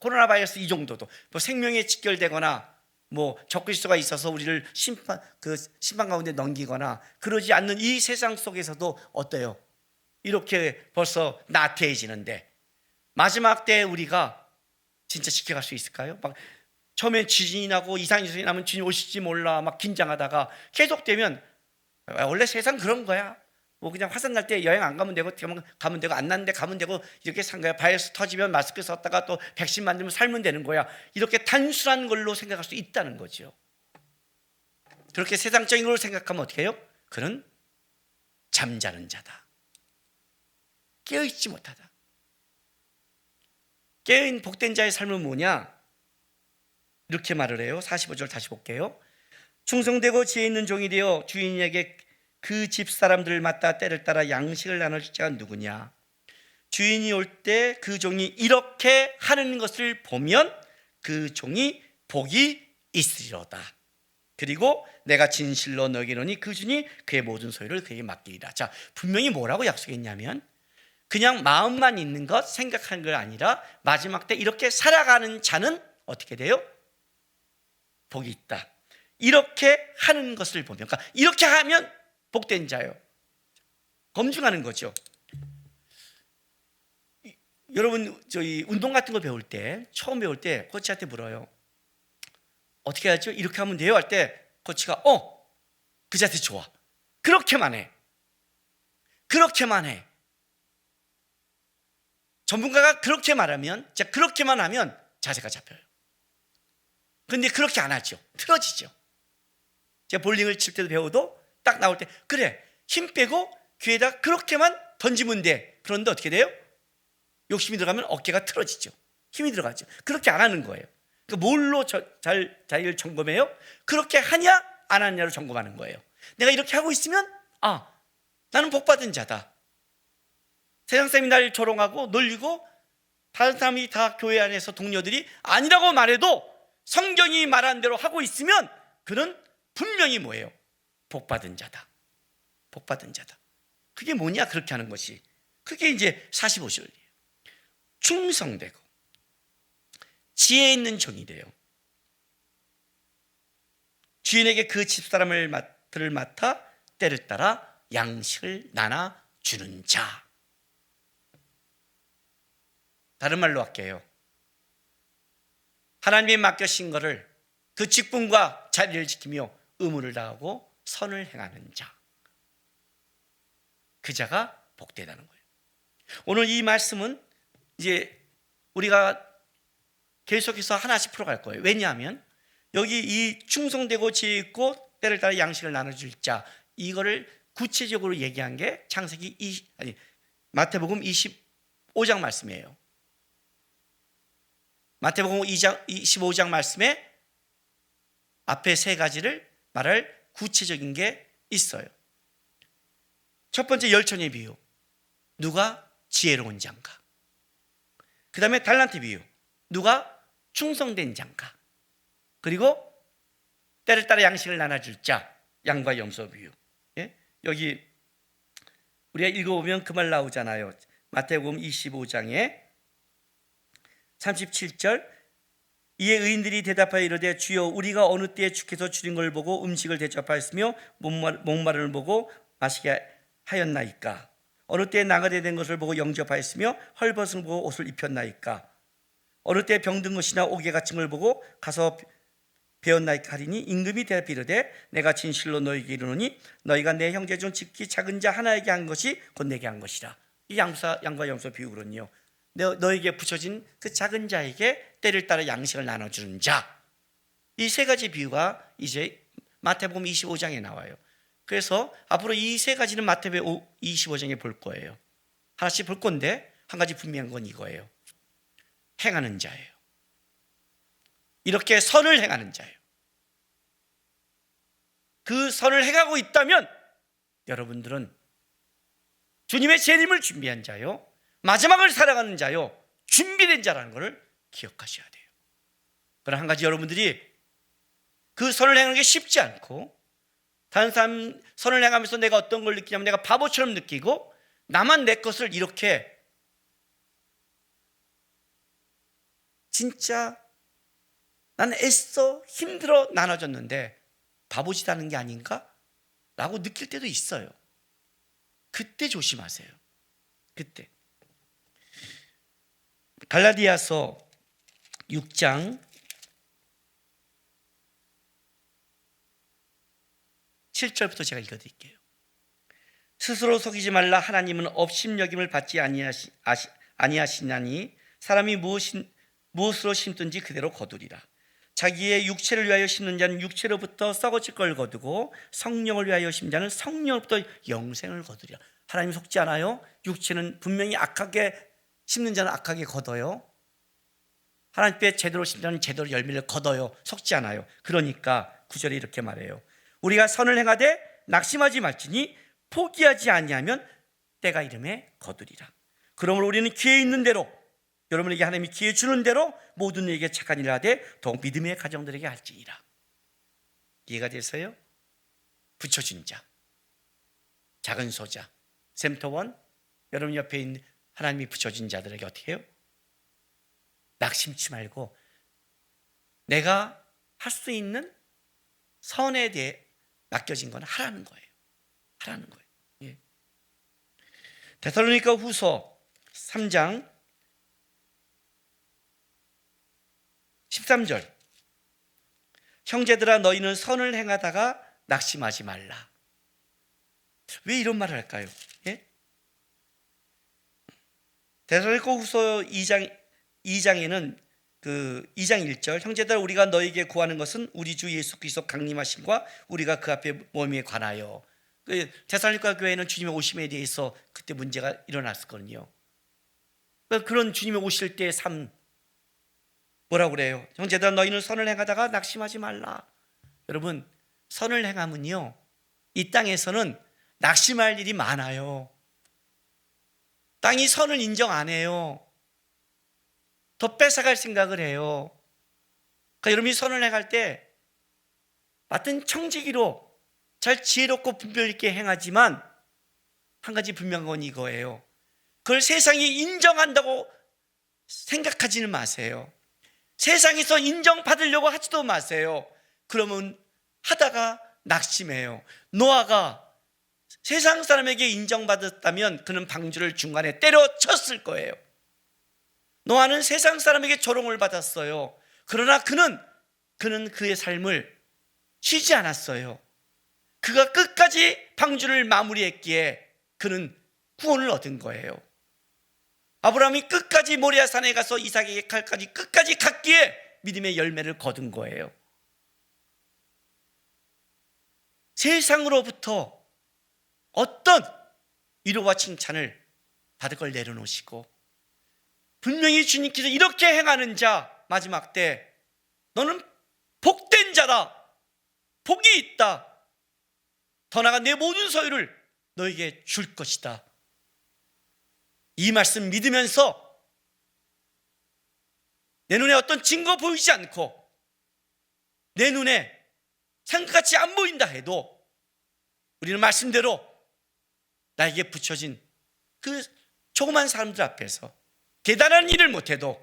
코로나 바이러스 이 정도도 뭐 생명에 직결되거나 뭐 적그리스도가 있어서 우리를 심판 가운데 넘기거나 그러지 않는 이 세상 속에서도 어때요? 이렇게 벌써 나태해지는데 마지막 때 우리가 진짜 지켜갈 수 있을까요? 막 처음엔 지진이 나고 이상이 나면 주님 오실지 몰라 막 긴장하다가 계속되면 원래 세상 그런 거야. 뭐 그냥 화산 날 때 여행 안 가면 되고 가면 되고 안 났는데 가면 되고 이렇게 산 거야. 바이러스 터지면 마스크 썼다가 또 백신 만들면 살면 되는 거야. 이렇게 단순한 걸로 생각할 수 있다는 거죠. 그렇게 세상적인 걸로 생각하면 어떻게 해요? 그는 잠자는 자다. 깨어있지 못하다. 깨어있는 복된 자의 삶은 뭐냐? 이렇게 말을 해요. 45절 다시 볼게요. 충성되고 지혜 있는 종이 되어 주인에게 그 집 사람들을 맡아 때를 따라 양식을 나눠줄 자가 누구냐? 주인이 올 때 그 종이 이렇게 하는 것을 보면 그 종이 복이 있으리로다. 그리고 내가 진실로 너에게 이르노니 그 주인이 그의 모든 소유를 그에게 맡기리라. 자, 분명히 뭐라고 약속했냐면 그냥 마음만 있는 것, 생각하는 게 아니라 마지막 때 이렇게 살아가는 자는 어떻게 돼요? 복이 있다. 이렇게 하는 것을 보면, 그러니까 이렇게 하면 복된 자요. 검증하는 거죠. 여러분 저희 운동 같은 거 배울 때 처음 배울 때 코치한테 물어요. 어떻게 하죠? 이렇게 하면 돼요 할 때 코치가 그 자세 좋아. 그렇게만 해. 그렇게만 해. 전문가가 그렇게 말하면, 자 그렇게만 하면 자세가 잡혀요. 근데 그렇게 안 하죠. 틀어지죠. 제가 볼링을 칠 때도 배워도 딱 나올 때 그래 힘 빼고 귀에다 그렇게만 던지면 돼. 그런데 어떻게 돼요? 욕심이 들어가면 어깨가 틀어지죠. 힘이 들어가죠. 그렇게 안 하는 거예요. 그러니까 뭘로 자기를 점검해요? 그렇게 하냐 안 하냐로 점검하는 거예요. 내가 이렇게 하고 있으면 나는 복받은 자다. 세상 사람이 날 조롱하고 놀리고 다른 사람이 다 교회 안에서 동료들이 아니라고 말해도 성경이 말한 대로 하고 있으면 그는 분명히 뭐예요? 복받은 자다. 복받은 자다. 그게 뭐냐 그렇게 하는 것이. 그게 이제 45절이에요. 충성되고 지혜 있는 종이 돼요. 주인에게 그 집사람을 맡아 때를 따라 양식을 나눠주는 자. 다른 말로 할게요. 하나님이 맡겨신 것을 그 직분과 자리를 지키며 의무를 다하고 선을 행하는 자. 그 자가 복되다는 거예요. 오늘 이 말씀은 이제 우리가 계속해서 하나씩 풀어갈 거예요. 왜냐하면 여기 이 충성되고 지혜 있고 때를 따라 양식을 나눠줄 자, 이거를 구체적으로 얘기한 게 마태복음 25장 말씀이에요. 마태복음 25장 말씀에 앞에 세 가지를 말할 구체적인 게 있어요. 첫 번째 열천의 비유. 누가 지혜로운 자인가? 그 다음에 달란트 비유. 누가 충성된 장가, 그리고 때를 따라 양식을 나눠줄 자, 양과 염소 비유. 예? 여기 우리가 읽어보면 그 말 나오잖아요. 마태복음 25장에 37절, 이에 의인들이 대답하여 이르되 주여 우리가 어느 때에 주께서 주린 걸 보고 음식을 대접하였으며 목마름을 보고 마시게 하였나이까? 어느 때에 나그네 된 것을 보고 영접하였으며 헐벗은 보고 옷을 입혔나이까? 어느 때에 병든 것이나 옥에 갇힌 걸 보고 가서 배웠나이까 하리니 임금이 대답 이르되 내가 진실로 너희에게 이르노니 너희가 내 형제 중 지극히 작은 자 하나에게 한 것이 곧 내게 한 것이라. 이 양과 염소 비유거든요. 너에게 붙여진 그 작은 자에게 때를 따라 양식을 나눠주는 자, 이 세 가지 비유가 이제 마태복음 25장에 나와요. 그래서 앞으로 이 세 가지는 마태복음 25장에 볼 거예요. 하나씩 볼 건데 한 가지 분명한 건 이거예요. 행하는 자예요. 이렇게 선을 행하는 자예요. 그 선을 행하고 있다면 여러분들은 주님의 재림을 준비한 자요, 마지막을 살아가는 자요, 준비된 자라는 것을 기억하셔야 돼요. 그러나 한 가지, 여러분들이 그 선을 행하는 게 쉽지 않고 다른 사람 선을 행하면서 내가 어떤 걸 느끼냐면 내가 바보처럼 느끼고 나만 내 것을 이렇게 진짜 난 애써 힘들어 나눠줬는데 바보짓 하는 게 아닌가? 라고 느낄 때도 있어요. 그때 조심하세요. 그때. 갈라디아서 6장 7절부터 제가 읽어드릴게요. 스스로 속이지 말라. 하나님은 업심여김을 받지 아니하시나니 사람이 무엇으로 심든지 그대로 거두리라. 자기의 육체를 위하여 심는 자는 육체로부터 썩어질 걸 거두고 성령을 위하여 심는 자는 성령으로부터 영생을 거두리라. 하나님 속지 않아요? 육체는 분명히 악하게 심는 자는 악하게 거둬요. 하나님께 제대로 심는 자는 제대로 열매를 거둬요. 속지 않아요. 그러니까 9절에 이렇게 말해요. 우리가 선을 행하되 낙심하지 말지니 포기하지 아니하면 때가 이름에 거두리라. 그러므로 우리는 기회 있는 대로, 여러분에게 하나님이 기회 주는 대로 모든 이에게 착한 일을 하되 더욱 믿음의 가정들에게 할지니라. 이해가 되세요? 붙여준 자, 작은 소자, 샘터원, 여러분 옆에 있는 하나님이 붙여준 자들에게 어떻게 해요? 낙심치 말고 내가 할 수 있는 선에 대해 맡겨진 건 하라는 거예요. 하라는 거예요. 예. 데살로니가 후서 3장 13절, 형제들아 너희는 선을 행하다가 낙심하지 말라. 왜 이런 말을 할까요? 예? 데살로니가 후서 2장에는 그 2장 1절, 형제들아 우리가 너에게 구하는 것은 우리 주 예수 그리스도 강림하심과 우리가 그 앞에 몸에 관하여. 데살로니가 교회는 주님의 오심에 대해서 그때 문제가 일어났었거든요. 그런 주님의 오실 때의 삶, 뭐라고 그래요? 형제들아 너희는 선을 행하다가 낙심하지 말라. 여러분, 선을 행하면요, 이 땅에서는 낙심할 일이 많아요. 땅이 선을 인정 안 해요. 더 뺏어갈 생각을 해요. 그러니까 여러분이 선을 행할 때 맡은 청지기로 잘 지혜롭고 분별 있게 행하지만 한 가지 분명한 건 이거예요. 그걸 세상이 인정한다고 생각하지는 마세요. 세상에서 인정받으려고 하지도 마세요. 그러면 하다가 낙심해요. 노아가 세상 사람에게 인정받았다면 그는 방주를 중간에 때려쳤을 거예요. 노아는 세상 사람에게 조롱을 받았어요. 그러나 그는 그의 삶을 쉬지 않았어요. 그가 끝까지 방주를 마무리했기에 그는 구원을 얻은 거예요. 아브라함이 끝까지 모리아산에 가서 이삭에게 칼까지 끝까지 갔기에 믿음의 열매를 거둔 거예요. 세상으로부터 어떤 위로와 칭찬을 받을 걸 내려놓으시고 분명히 주님께서 이렇게 행하는 자, 마지막 때 너는 복된 자다, 복이 있다, 더 나아가 내 모든 소유를 너에게 줄 것이다, 이 말씀 믿으면서 내 눈에 어떤 증거 보이지 않고 내 눈에 생각같이 안 보인다 해도 우리는 말씀대로 나에게 붙여진 그 조그만 사람들 앞에서 대단한 일을 못해도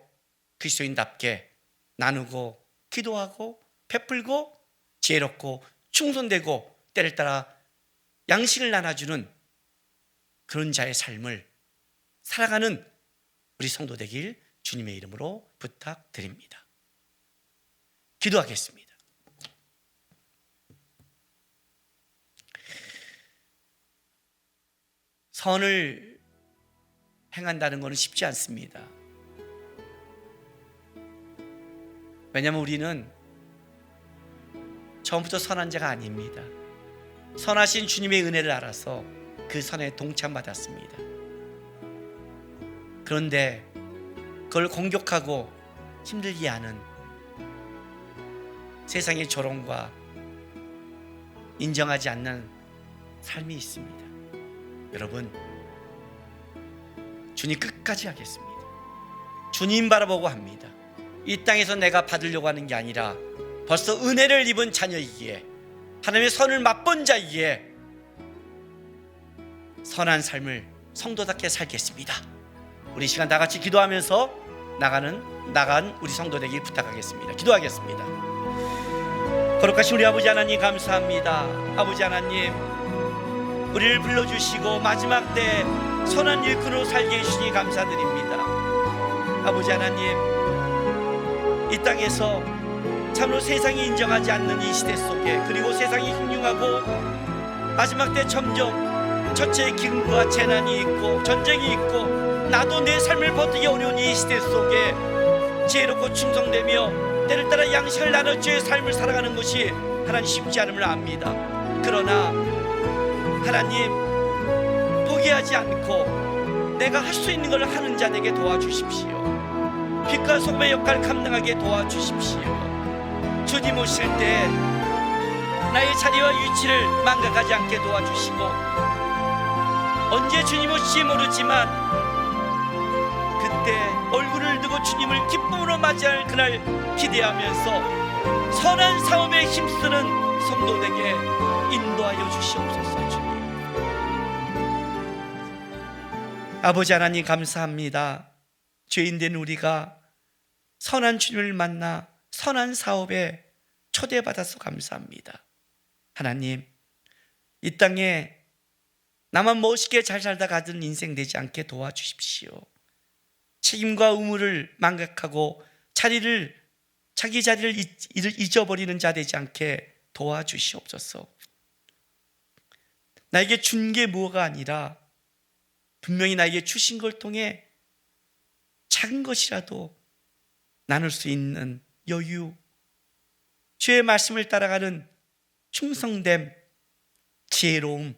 그리스도인답게 나누고 기도하고 베풀고 지혜롭고 충성되고 때를 따라 양식을 나눠주는 그런 자의 삶을 살아가는 우리 성도 되길 주님의 이름으로 부탁드립니다. 기도하겠습니다. 선을 행한다는 것은 쉽지 않습니다. 왜냐하면 우리는 처음부터 선한 자가 아닙니다. 선하신 주님의 은혜를 알아서 그 선에 동참받았습니다. 그런데 그걸 공격하고 힘들게 하는 세상의 조롱과 인정하지 않는 삶이 있습니다. 여러분, 주님 끝까지 하겠습니다. 주님 바라보고 합니다. 이 땅에서 내가 받으려고 하는 게 아니라 벌써 은혜를 입은 자녀이기에 하나님의 선을 맛본 자이기에 선한 삶을 성도답게 살겠습니다. 우리 시간 다 같이 기도하면서 나간 우리 성도 되길 부탁하겠습니다. 기도하겠습니다. 거룩하신 우리 아버지 하나님 감사합니다. 아버지 하나님, 우리를 불러주시고 마지막 때 선한 일꾼으로 살게 해주시니 감사드립니다. 아버지 하나님, 이 땅에서 참으로 세상이 인정하지 않는 이 시대 속에, 그리고 세상이 흉흉하고 마지막 때 점점 첫째의 기근과 재난이 있고 전쟁이 있고 나도 내 삶을 버티기 어려운 이 시대 속에 지혜롭고 충성되며 때를 따라 양식을 나눠 주의 삶을 살아가는 것이 하나님 쉽지 않음을 압니다. 그러나 하나님, 포기하지 않고 내가 할 수 있는 걸 하는 자 되게 도와주십시오. 빛과 소금의 역할을 감당하게 도와주십시오. 주님 오실 때 나의 자리와 위치를 망각하지 않게 도와주시고, 언제 주님 오실지 모르지만 그때 얼굴을 두고 주님을 기쁨으로 맞이할 그날 기대하면서 선한 사업에 힘쓰는 성도에게 인도하여 주시옵소서. 주님, 아버지 하나님 감사합니다. 죄인된 우리가 선한 주님을 만나 선한 사업에 초대받아서 감사합니다. 하나님, 이 땅에 나만 멋있게 잘 살다 가던 인생 되지 않게 도와주십시오. 책임과 의무를 망각하고 자기 자리를 잊어버리는 자 되지 않게 도와주시옵소서. 나에게 준 게 무엇가 아니라 분명히 나에게 주신 걸 통해 작은 것이라도 나눌 수 있는 여유, 주의 말씀을 따라가는 충성됨, 지혜로움,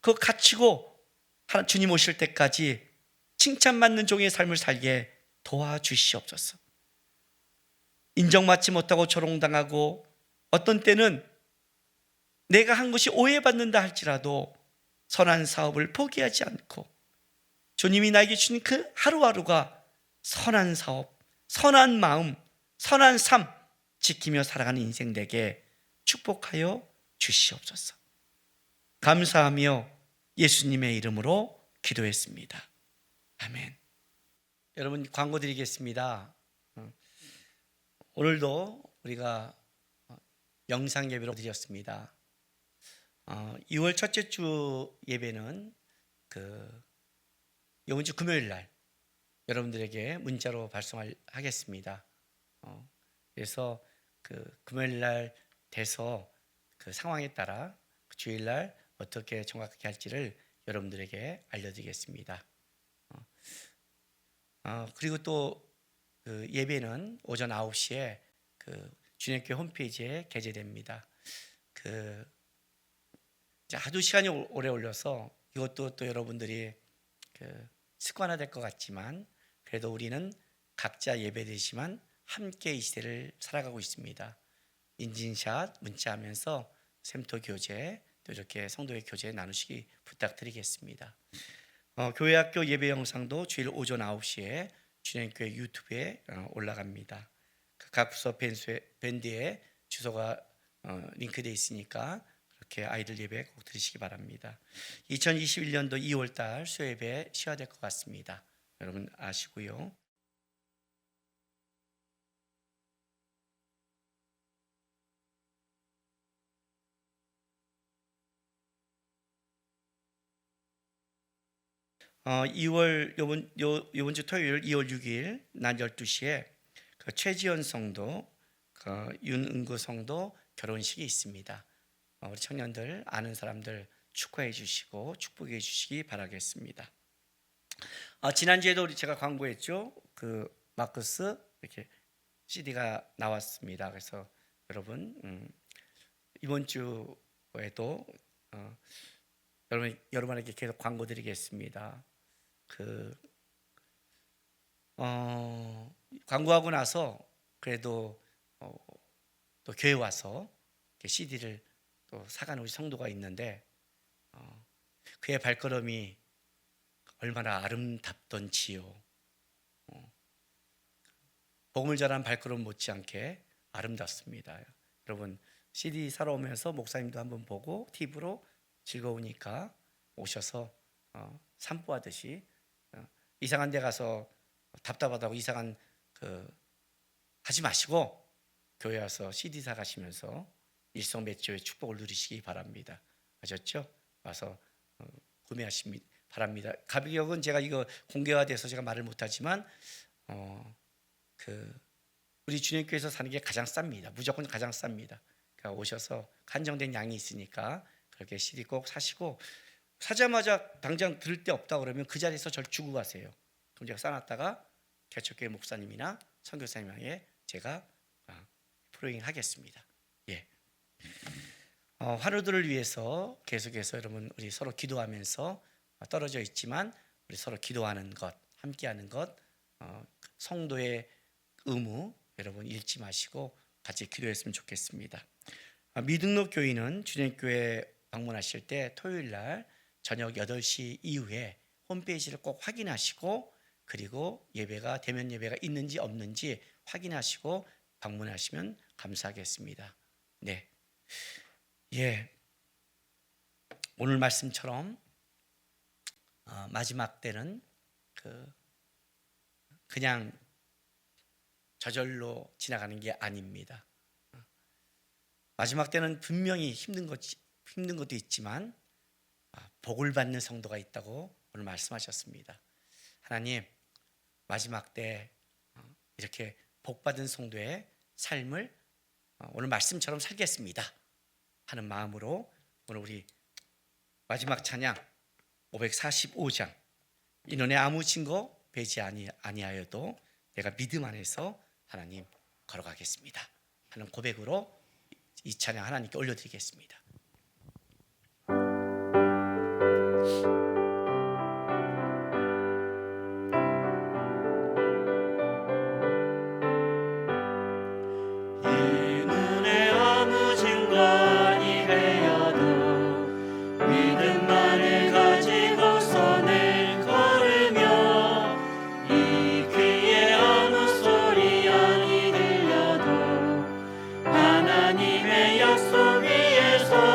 그거 갖추고 주님 오실 때까지 칭찬받는 종의 삶을 살게 도와주시옵소서. 인정받지 못하고 조롱당하고 어떤 때는 내가 한 것이 오해받는다 할지라도 선한 사업을 포기하지 않고 주님이 나에게 주신 그 하루하루가 선한 사업, 선한 마음, 선한 삶 지키며 살아가는 인생 되게 축복하여 주시옵소서. 감사하며 예수님의 이름으로 기도했습니다. 아멘. 여러분, 광고 드리겠습니다. 오늘도 우리가 영상 예배로 드렸습니다. 2월 첫째 주 예배는 이번 주 금요일 날 여러분들에게 문자로 발송하겠습니다. 그래서 금요일 날 돼서 그 상황에 따라 주일 날 어떻게 정확하게 할지를 여러분들에게 알려드리겠습니다. 그리고 또 예배는 오전 9시에 주님교회 홈페이지에 게재됩니다. 하도 시간이 오래 걸려서 이것도 또 여러분들이 습관화될 것 같지만 그래도 우리는 각자 예배드리지만 함께 이 시대를 살아가고 있습니다. 인증샷 문자하면서 샘토 교제 또 이렇게 성도의 교제 나누시기 부탁드리겠습니다. 교회학교 예배 영상도 주일 오전 9시에 주님교회 유튜브에 올라갑니다. 각 부서 밴드에 주소가 링크되어 있으니까 그렇게 아이들 예배 꼭 들으시기 바랍니다. 2021년도 2월달 수요예배 쉬어야 될 것 같습니다. 여러분 아시고요. 이번 주 토요일 2월 6일 낮 12시에 그 최지연 성도, 그 윤은구 성도 결혼식이 있습니다. 우리 청년들 아는 사람들 축하해 주시고 축복해 주시기 바라겠습니다. 지난주에도 제가 광고했죠. 그 마크스 이렇게 CD가 나왔습니다. 그래서 여러분 이번 주에도 여러분에게 계속 광고 드리겠습니다. 광고하고 나서 그래도 또 교회 와서 CD를 또 사가는 우리 성도가 있는데 그의 발걸음이 얼마나 아름답던지요. 복음을 전한 발걸음 못지않게 아름답습니다. 여러분 CD 사러 오면서 목사님도 한번 보고 TV로 즐거우니까 오셔서 산보하듯이 이상한 데 가서 답답하다고 이상한 하지 마시고 교회 와서 CD 사가시면서 일성매조의 축복을 누리시기 바랍니다. 아셨죠? 와서 구매하시기 바랍니다. 가격은 제가 이거 공개화돼서 제가 말을 못하지만 우리 주님교회에서 사는 게 가장 쌉니다. 무조건 가장 쌉니다. 그러니까 오셔서 한정된 양이 있으니까 그렇게 CD 꼭 사시고 사자마자 당장 들을 데 없다 그러면 그 자리에서 저를 주고 가세요. 그럼 제가 싸놨다가 개척교회 목사님이나 선교사님에게 제가 프로잉 하겠습니다. 예. 환우들을 위해서 계속해서 여러분 우리 서로 기도하면서 떨어져 있지만 우리 서로 기도하는 것, 함께하는 것, 성도의 의무 여러분 잃지 마시고 같이 기도했으면 좋겠습니다. 미등록 교인은 주님교회 방문하실 때 토요일 날 저녁 8시 이후에 홈페이지를 꼭 확인하시고 그리고 예배가 대면 예배가 있는지 없는지 확인하시고 방문하시면 감사하겠습니다. 네, 예, 오늘 말씀처럼 마지막 때는 그냥 저절로 지나가는 게 아닙니다. 마지막 때는 분명히 힘든 것도 있지만 복을 받는 성도가 있다고 오늘 말씀하셨습니다. 하나님, 마지막 때 이렇게 복 받은 성도의 삶을 오늘 말씀처럼 살겠습니다 하는 마음으로 오늘 우리 마지막 찬양 545장 인원에 아무 증거 배지 아니하여도 내가 믿음 안에서 하나님 걸어가겠습니다 하는 고백으로 이 찬양 하나님께 올려드리겠습니다. 하나님의 약속 위에서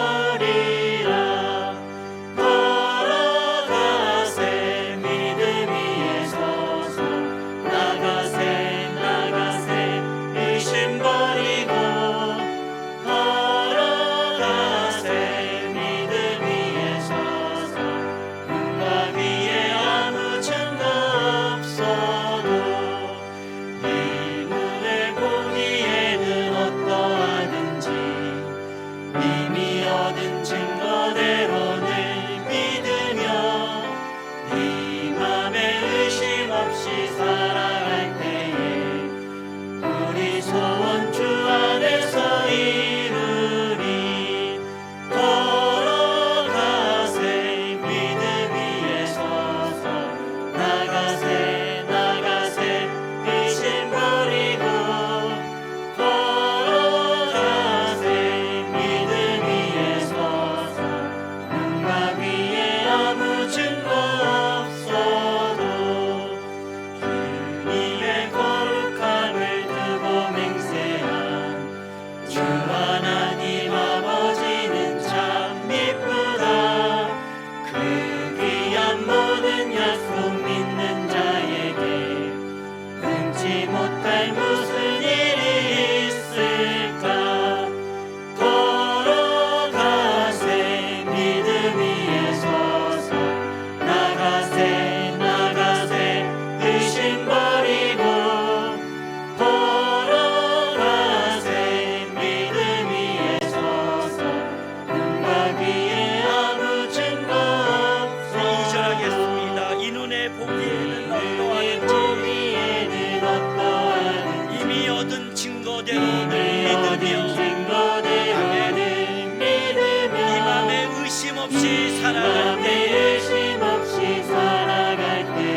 증거대로 믿으며 이 맘에 의심 없이 살아갈 때에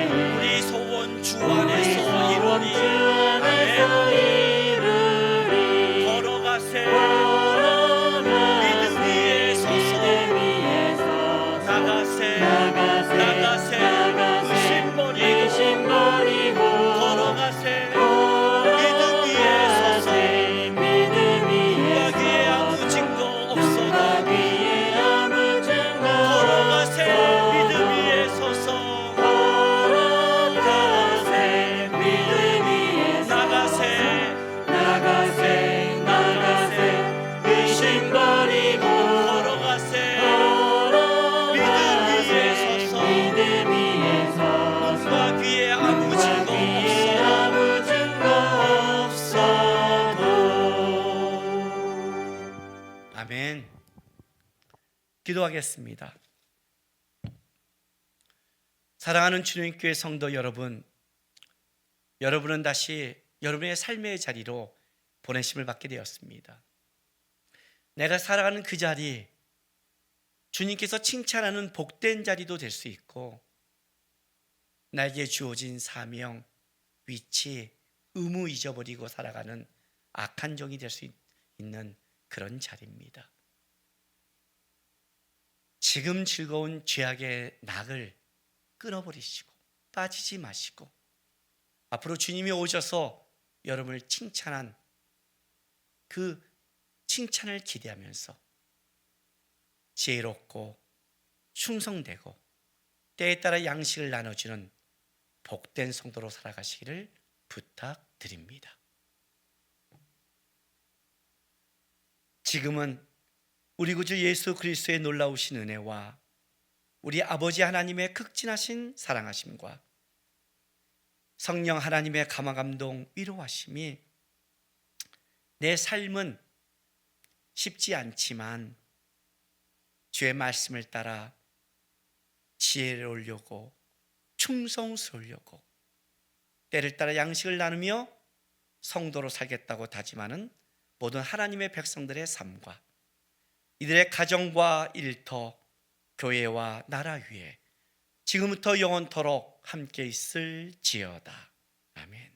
우리 소원 주 안에서 이루리. 아멘. 걸어가세 믿음 위에 서서 나가세 의심 버리고 걸어가세 믿음 위에 서서 누가 귀에 아무 증거 없어도 걸어가세 믿음 위에 서서 나가세 의심 버리고 걸어가세 믿음 위에 서서 눈과 귀에 아무 증거 없어도. 아멘. 기도하겠습니다. 사랑하는 주님교회 성도 여러분, 여러분은 다시 여러분의 삶의 자리로 보내심을 받게 되었습니다. 내가 살아가는 그 자리, 주님께서 칭찬하는 복된 자리도 될 수 있고, 나에게 주어진 사명, 위치, 의무 잊어버리고 살아가는 악한 종이 될 수 있는 그런 자리입니다. 지금 즐거운 죄악의 낙을 끊어버리시고 빠지지 마시고 앞으로 주님이 오셔서 여러분을 칭찬한 그 칭찬을 기대하면서 지혜롭고 충성되고 때에 따라 양식을 나눠주는 복된 성도로 살아가시기를 부탁드립니다. 지금은 우리 구주 예수 그리스도의 놀라우신 은혜와 우리 아버지 하나님의 극진하신 사랑하심과 성령 하나님의 감화감동 위로하심이 내 삶은 쉽지 않지만 주의 말씀을 따라 지혜로우려고 충성스러우려고 때를 따라 양식을 나누며 성도로 살겠다고 다짐하는 모든 하나님의 백성들의 삶과 이들의 가정과 일터, 교회와 나라 위에 지금부터 영원토록 함께 있을지어다. 아멘.